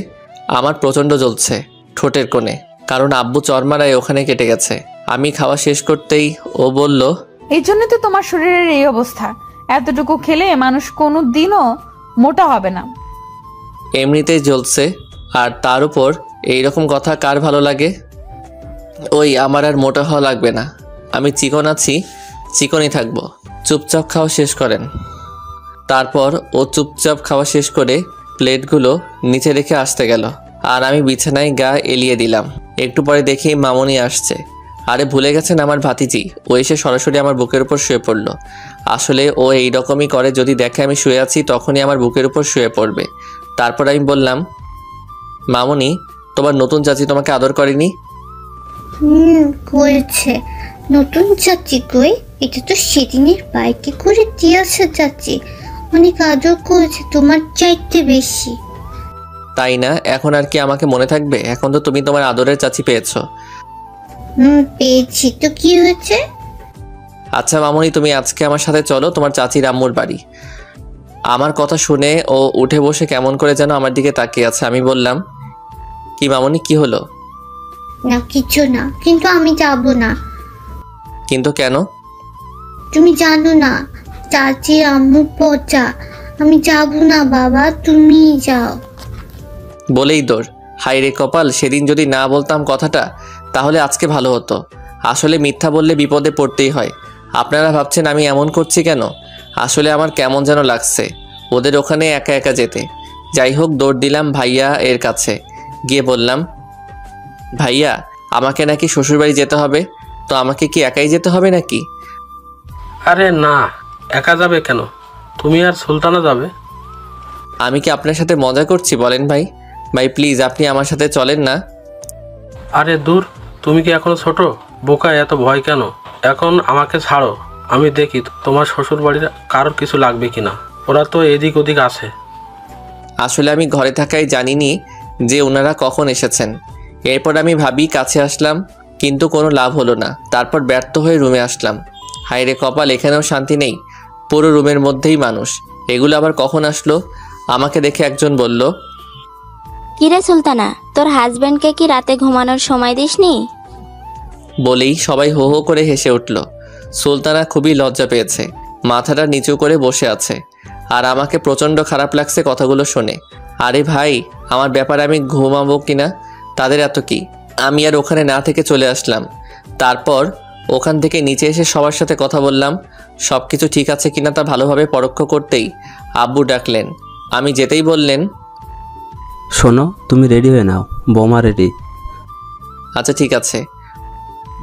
আমার প্রচণ্ড জ্বলছে ঠোঁটের কোণে, কারণ আব্বু চরমারায় ওখানে কেটে গেছে। আমি খাওয়া শেষ করতেই ও বলল, এই জন্য তো তোমার শরীরের এই অবস্থা, এতটুকু খেলে মানুষ কোনো দিনও মোটা হবে না। এমনিতেই জ্বলছে, আর তার উপর এইরকম কথা কার ভালো লাগে? ওই আমার আর মোটা হওয়া লাগবে না, আমি চিকন আছি, চিকনই থাকবো। চুপচাপ খাওয়া শেষ করেন। তারপর ও চুপচাপ খাওয়া শেষ করে প্লেটগুলো নিচে রেখে আসতে গেল, আর আমি বিছানায় গা এলিয়ে দিলাম। একটু পরে দেখি মামনি আসছে। আরে ভুলে গেছেন আমার ভাতিজি, ও এসে সরাসরি আমার বুকের উপর শুয়ে পড়ল। আসলে ও এইরকমই করে, যদি দেখে আমি শুয়ে আছি তখনই আমার বুকের উপর শুয়ে পড়বে। তারপর আমি বললাম, মামনি, তোমার নতুন চাচি তোমাকে আদর করেনি? করেছে। নতুন চাচি কই? এটা তো সেদিনের বাইকে করে দিয়েছে চাচি, অনেক আদর করেছে, তোমার চাইতে বেশি। তাই না? এখন আর কি আমাকে মনে থাকবে? এখন তো তুমি তোমার আদরের চাচি পেয়েছো। পেয়েছি তো, কি হয়েছে? আচ্ছা মামনি, তুমি আজকে আমার সাথে চলো তোমার চাচির আম্মুর বাড়ি। আমার কথা শুনে ও উঠে বসে কেমন করে যেন আমার দিকে তাকিয়ে আছে। আমি বললাম, কি মামনি, কি হলো? না কিছু না, কিন্তু আমি যাব না। কিন্তু কেন? তুমি জানো না, চাচির আম্মু পচা, আমি যাব না বাবা, তুমি যাও। বলেই দৌড়। হাই রে কপাল, সেদিন যদি না বলতাম কথাটা তাহলে আজকে ভালো হতো। আসলে মিথ্যা বললে বিপদে পড়তেই হয়। আপনারা ভাবছেন আমি এমন করছি কেন? আসলে আমার কেমন যেন লাগছে ওদের ওখানে একা একা যেতে। যাই হোক, দৌড় দিলাম ভাইয়া এর কাছে, গিয়ে বললাম, ভাইয়া আমাকে নাকি শ্বশুরবাড়ি যেতে হবে, তো আমাকে কি একাই যেতে হবে নাকি? আরে না, একা যাবে কেন, তুমি আর সুলতানা যাবে। আমি কি আপনার সাথে মজা করছি বলেন ভাই? ভাই প্লিজ আপনি আমার সাথে চলেন না। আরে দূর, তুমি কি এখনো ছোট? বোকা, এত ভয় কেন? এখন আমাকে ছাড়ো, আমি দেখি তোমার শ্বশুর বাড়ির কারোর কিছু লাগবে কিনা, ওরা তো এদিক ওদিক আছে। আসলে আমি ঘরে থাকাই জানিনি যে ওনারা কখন এসেছেন। এরপর আমি ভাবি কাছে আসলাম, কিন্তু কোনো লাভ হলো না। তারপর ব্যর্থ হয়ে রুমে আসলাম। হায় রে কপাল, এখানেও শান্তি নেই, পুরো রুমের মধ্যেই মানুষ। এগুলো আবার কখন আসলো? আমাকে দেখে একজন বলল, কিরে সুলতানা, তোর হাজবেন্ডকে কি রাতে ঘুমানোর সময় দিসনি? বলেই সবাই হো হো করে হেসে উঠল। সুলতানা খুবই লজ্জা পেয়েছে, মাথাটা নিচু করে বসে আছে, আর আমাকে প্রচণ্ড খারাপ লাগছে কথাগুলো শুনে। আরে ভাই, আমার ব্যাপারে আমি ঘুমাবো কিনা তাদের এত কি? আমি আর ওখানে না থেকে চলে আসলাম। তারপর ওখান থেকে নিচে এসে সবার সাথে কথা বললাম, সব কিছু ঠিক আছে কিনা তা ভালোভাবে পরীক্ষ করতেই আব্বু ডাকলেন। আমি যেতেই বললেন, শোনো, তুমি রেডি হয়ে নাও, বোমা রেডি। আচ্ছা ঠিক আছে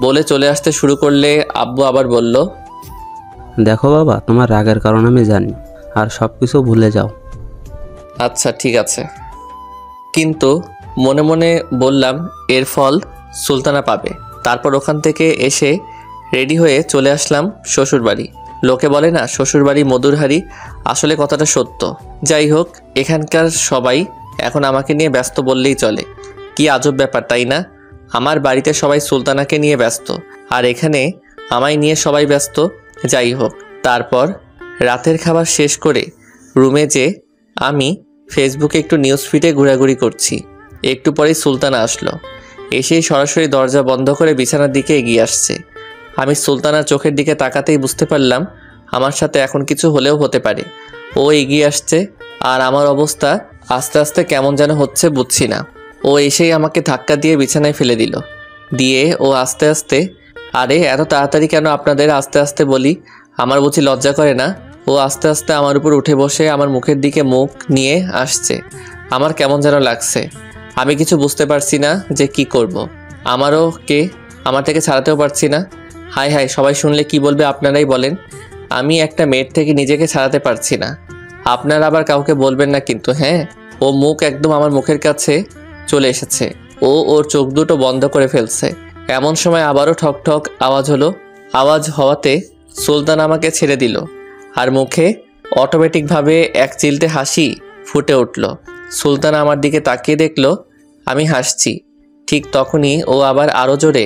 বলে চলে আসতে শুরু করলে আব্বু আবার বলল, দেখো বাবা, তোমার রাগের কারণ আমি জানি, আর সব কিছু ভুলে যাও। আচ্ছা ঠিক আছে। কিন্তু মনে মনে বললাম এর ফল সুলতানা পাবে। তারপর ওখান থেকে এসে রেডি হয়ে চলে আসলাম শ্বশুরবাড়ি। লোকে বলে না শ্বশুরবাড়ি মধুর হাঁড়ি, আসলে কথাটা সত্য। যাই হোক, এখানকার সবাই এখন আমাকে নিয়ে ব্যস্ত বললেই চলে। কি আজব ব্যাপার তাই না? আমার বাড়িতে সবাই সুলতানাকে নিয়ে ব্যস্ত, আর এখানে আমায় নিয়ে সবাই ব্যস্ত। যাই হোক, তারপর রাতের খাবার শেষ করে রুমে যে আমি ফেসবুকে একটু নিউজ ফিডে ঘোরাঘুরি করছি। একটু পরেই সুলতানা আসলো। এসেই সরাসরি দরজা বন্ধ করে বিছানার দিকে এগিয়ে আসছে। আমি সুলতানার চোখের দিকে তাকাতেই বুঝতে পারলাম আমার সাথে এখন কিছু হলেও হতে পারে। ও এগিয়ে আসছে আর আমার অবস্থা আস্তে আস্তে কেমন যেন হচ্ছে বুঝছি না। ও এসেই আমাকে ধাক্কা দিয়ে বিছানায় ফেলে দিল। দিয়ে ও আস্তে আস্তে, আরে এত তাড়াতাড়ি কেন আপনাদের আস্তে আস্তে বলি, আমার বুঝি লজ্জা করে না? ও আস্তে আস্তে আমার উপর উঠে বসে আমার মুখের দিকে মুখ নিয়ে আসছে। আমার কেমন যেন লাগছে। আমি কিছু বুঝতে পারছি না যে কি করব। আমারও কে, আমার থেকে ছাড়াতেও পারছি না। হায় হায়, সবাই শুনলে কি বলবে আপনারাই বলেন। আমি একটা মেয়ের থেকে নিজেকে ছাড়াতে পারছি না। আপনারা আবার কাউকে বলবেন না কিন্তু, হ্যাঁ? ও মুখ একদম আমার মুখের কাছে চলে এসেছে। ও ওর চোখ দুটো বন্ধ করে ফেলছে। এমন সময় আবারও ঠক ঠক আওয়াজ হলো। আওয়াজ হওয়াতে সুলতান আমাকে ছেড়ে দিল আর মুখে অটোমেটিকভাবে এক চিলতে হাসি ফুটে উঠল। সুলতান আমার দিকে তাকিয়ে দেখলো আমি হাসছি। ঠিক তখনই ও আবার আরও জোরে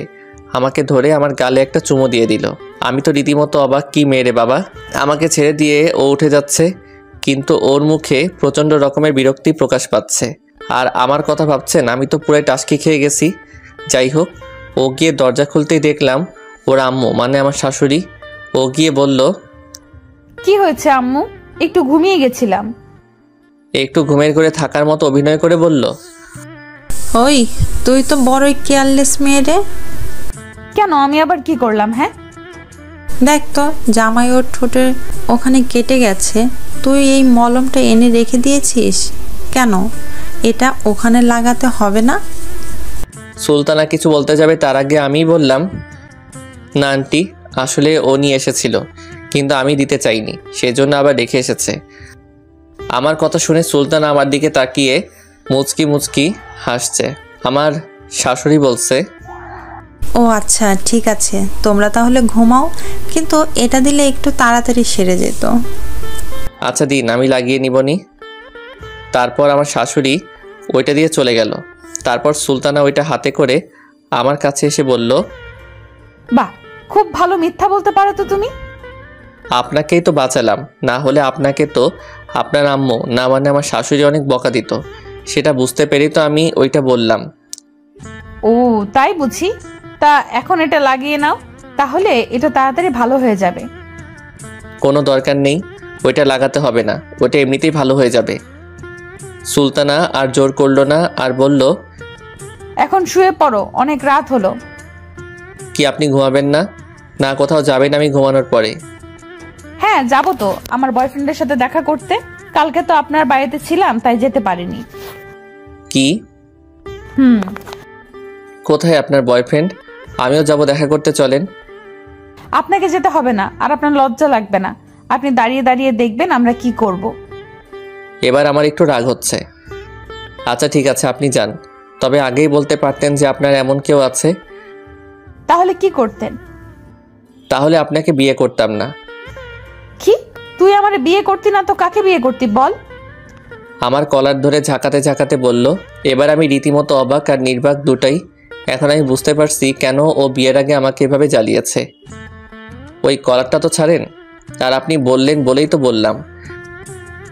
আমাকে ধরে আমার গালে একটা চুমো দিয়ে দিল। আমি তো রীতিমতো অবাক, কি মেরে বাবা! আমাকে ছেড়ে দিয়ে ও উঠে যাচ্ছে, কিন্তু ওর মুখে প্রচণ্ড রকমের বিরক্তি প্রকাশ পাচ্ছে। আর আমার কথা ভাবছেন, আমি তো পুরাই টাসকি খেয়ে গেছি। যাই হোক, ও গিয়ে দরজা খুলতেই দেখলাম ওর আম্মু, মানে আমার শাশুড়ি। ও গিয়ে বলল, কি হয়েছে আম্মু? একটু ঘুমিয়ে গেছিলাম। একটু ঘুমের ঘরে থাকার মতো অভিনয় করে বলল, ওই তুই তো বড়ই কেয়ারলেস মেয়ে রে। কেন, আমি আবার কি করলাম? হ্যাঁ, দেখ তো জামাই ওর ঠোঁটের ওখানে কেটে গেছে, তুই এই মলমটা এনে রেখে দিয়েছিস কেন? এটা ওখানে লাগাতে হবে না? সুলতানা কিছু বলতে যাবে তার আগে আমি বললাম, না আন্টি, আসলে ও নিয়ে এসেছিল, কিন্তু আমি দিতে চাইনি, সেজন্য আবার রেখে এসেছে। আমার কথা শুনে সুলতানা আমার দিকে তাকিয়ে মুচকি মুচকি হাসছে। আমার শাশুড়ি বলছে, ও আচ্ছা ঠিক আছে, তোমরা তাহলে ঘুমাও, কিন্তু এটা দিলে একটু তাড়াতাড়ি সেরে যেত। আচ্ছা দিন, আমি লাগিয়ে নিবনি। তারপর আমার শাশুড়ি ওইটা দিয়ে চলে গেল। তারপর সুলতানা ওইটা হাতে করে আমার কাছে এসে বলল, বাহ, খুব ভালো মিথ্যা বলতে পারো তো তুমি। আপনাকেই তো বাঁচালাম, না হলে আপনাকে তো আপনার আম্মু, না মানে আমার শাশুড়ি অনেক বকা দিত। সেটা বুঝতে পেরেই তো আমি ওইটা বললাম। ও তাই বুঝি। তা এখন এটা লাগিয়ে নাও, তাহলে এটা তাড়াতাড়ি ভালো হয়ে যাবে। কোনো দরকার নেই, ওইটা লাগাতে হবে না, ওইটা এমনিতেই ভালো হয়ে যাবে। সুলতানা আর জোর করলো না আর বলল, এখন শুয়ে পড়ো, অনেক রাত হলো। কি আপনি ঘুমাবেন না? না কোথাও যাবেন আমি ঘুমানোর পরে? হ্যাঁ যাবো তো, আমার বয়ফ্রেন্ডের সাথে দেখা করতে। কালকে তো আপনার বাড়িতে ছিলাম, তাই যেতে পারিনি। কি? কোথায় আপনার বয়ফ্রেন্ড? আমিও যাব দেখা করতে, চলেন। আপনাকে যেতে হবে না, আর আপনার লজ্জা লাগবে না। আপনি দাঁড়িয়ে দাঁড়িয়ে দেখবেন আমরা কি করব। এবার আমার একটু রাগ হচ্ছে। আচ্ছা ঠিক আছে, আপনি যান, তবে আগেই বলতে পারতেন যে আপনার এমন কেউ আছে। তাহলে কি করতেন? তাহলে আপনাকে বিয়ে করতাম না। কি? তুই আমারে বিয়ে করতি না তো কাকে বিয়ে করতি বল? আমার কলার ধরে ঝাঁকাতে ঝাঁকাতে বলল। এবার আমি রীতিমতো অবাক আর নির্বাক দুটাই। এখন আমি বুঝতে পারছি কেন ও বিয়ের আগে আমাকে এভাবে জ্বালিয়েছে। ওই কলারটা তো ছাড়েন। আর আপনি বললেন বলেই তো বললাম।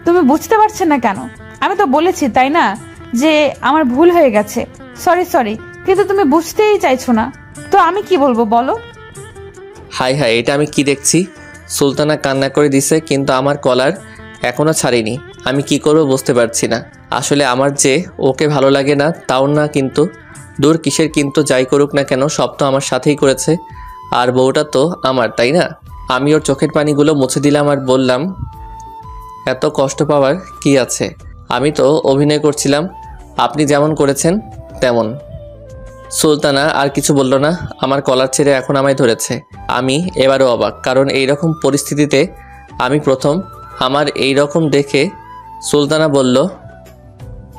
তুমি বুঝতে পারছেন না কেন? আমি তো বলেছি তাই না যে আমার ভুল হয়ে গেছে, সরি সরি, কিন্তু তুমি বুঝতেই চাইছো না। তো আমি কি বলবো বলো? হাই হাই, এটা আমি কি দেখছি? সুলতানা কান্না করে দিছে, কিন্তু আমার কলার এখনো ছাড়িনি। আমি কি করব বুঝতে পারছি না। আসলে আমার যে ওকে ভালো লাগে না তাও না, কিন্তু দূর কিসের কিন্তু, যাই করুক না কেন সব তো আমার সাথেই করেছে। আর বউটা তো আমার, তাই না? আমি ওর চোখের পানিগুলো মুছে দিলাম আর বললাম, এত কষ্ট পাওয়ার কি আছে? আমি তো অভিনয় করছিলাম, আপনি যেমন করেছেন তেমন। সুলতানা আর কিছু বলল না, আমার কলার ছেড়ে এখন আমায় ধরেছে। আমি এবারও অবাক, কারণ এই রকম পরিস্থিতিতে আমি প্রথম। আমার এই রকম দেখে সুলতানা বলল,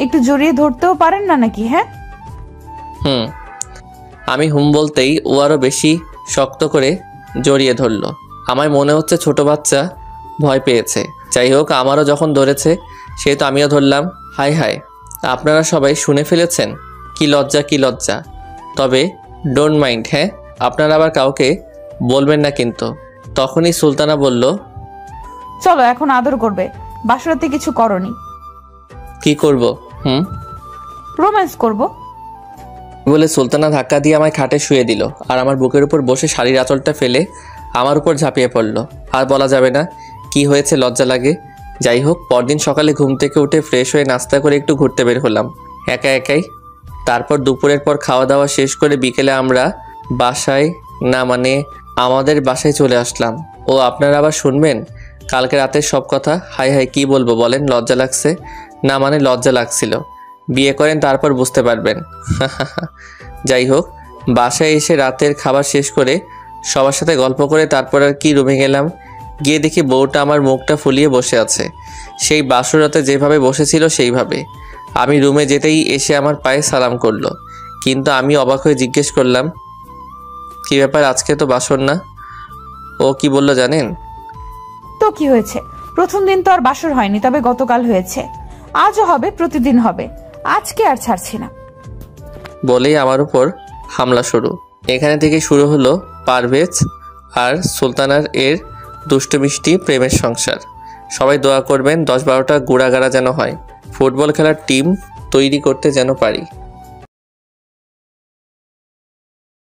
একটু জড়িয়ে ধরতেও পারেন না নাকি? হ্যাঁ। আমি বলতেই ও আরও বেশি শক্ত করে জড়িয়ে ধরল। আমার মনে হচ্ছে ছোট বাচ্চা ভয় পেয়েছে। যাই হোক, আমারও যখন ধরেছে সেহেতু আমিও ধরলাম। হাই হাই, আপনারা সবাই শুনে ফেলেছেন? কি লজ্জা, কি লজ্জা। তবে ডোন্ট মাইন্ড, হ্যাঁ? আপনারা আবার কাউকে বলবেন না কিন্তু। তখনই সুলতানা বলল, চলো এখন আদর করবে, বাসরাতে কিছু করনি। কি করব? রোম্যান্স করব। বলে সুলতানা ধাক্কা দিয়ে আমায় খাটে শুয়ে দিল আর আমার বুকের উপর বসে শাড়ির আঁচলটা ফেলে আমার উপর ঝাঁপিয়ে পড়ল। আর বলা যাবে না কি হয়েছে, লজ্জা লাগে। যাই হোক, পরদিন সকালে ঘুম থেকে উঠে ফ্রেশ হয়ে নাস্তা করে একটু ঘুরতে বের হলাম একা একাই। তারপর দুপুরের পর খাওয়া দাওয়া শেষ করে বিকেলে আমরা আমাদের বাসায় চলে আসলাম। ও আপনারা আবার শুনবেন কালকে রাতের সব কথা? হাই হাই কি বলবো বলেন, লজ্জা লাগছে। না মানে লজ্জা লাগছিল। বিয়ে করেন তারপর বুঝতে পারবেন। যাই হোক, বাসায় এসে রাতের খাবার শেষ করে সবার সাথে গল্প করে তারপর আর কি রুমে গেলাম। গিয়ে দেখি বউটা আমার মুখটা ফুলিয়ে বসে আছে, সেই বাসর রাতে যেভাবে বসেছিল সেইভাবে। আমি রুমে যেতেই এসে আমার পায়ে সালাম করলো, কিন্তু আমি অবাক হয়ে জিজ্ঞেস করলাম, কি ব্যাপার, আজকে তো বাসর না? ও কি বলল জানেন? তো কি হয়েছে, প্রথম দিন তো আর বাসর হয়নি, তবে গতকাল হয়েছে, আজও হবে, প্রতিদিন হবে, আজকে আর ছাড়ছি না বলেই আমার উপর হামলা শুরু। এখানে থেকে শুরু হলো পারভেজ আর সুলতানার এর দুষ্টু মিষ্টি প্রেমের সংসার। সবাই দোয়া করবেন 10-12টা গুড়াগাড়া যেন হয়, ফুটবল খেলার টিম তৈরি করতে যেন পারি।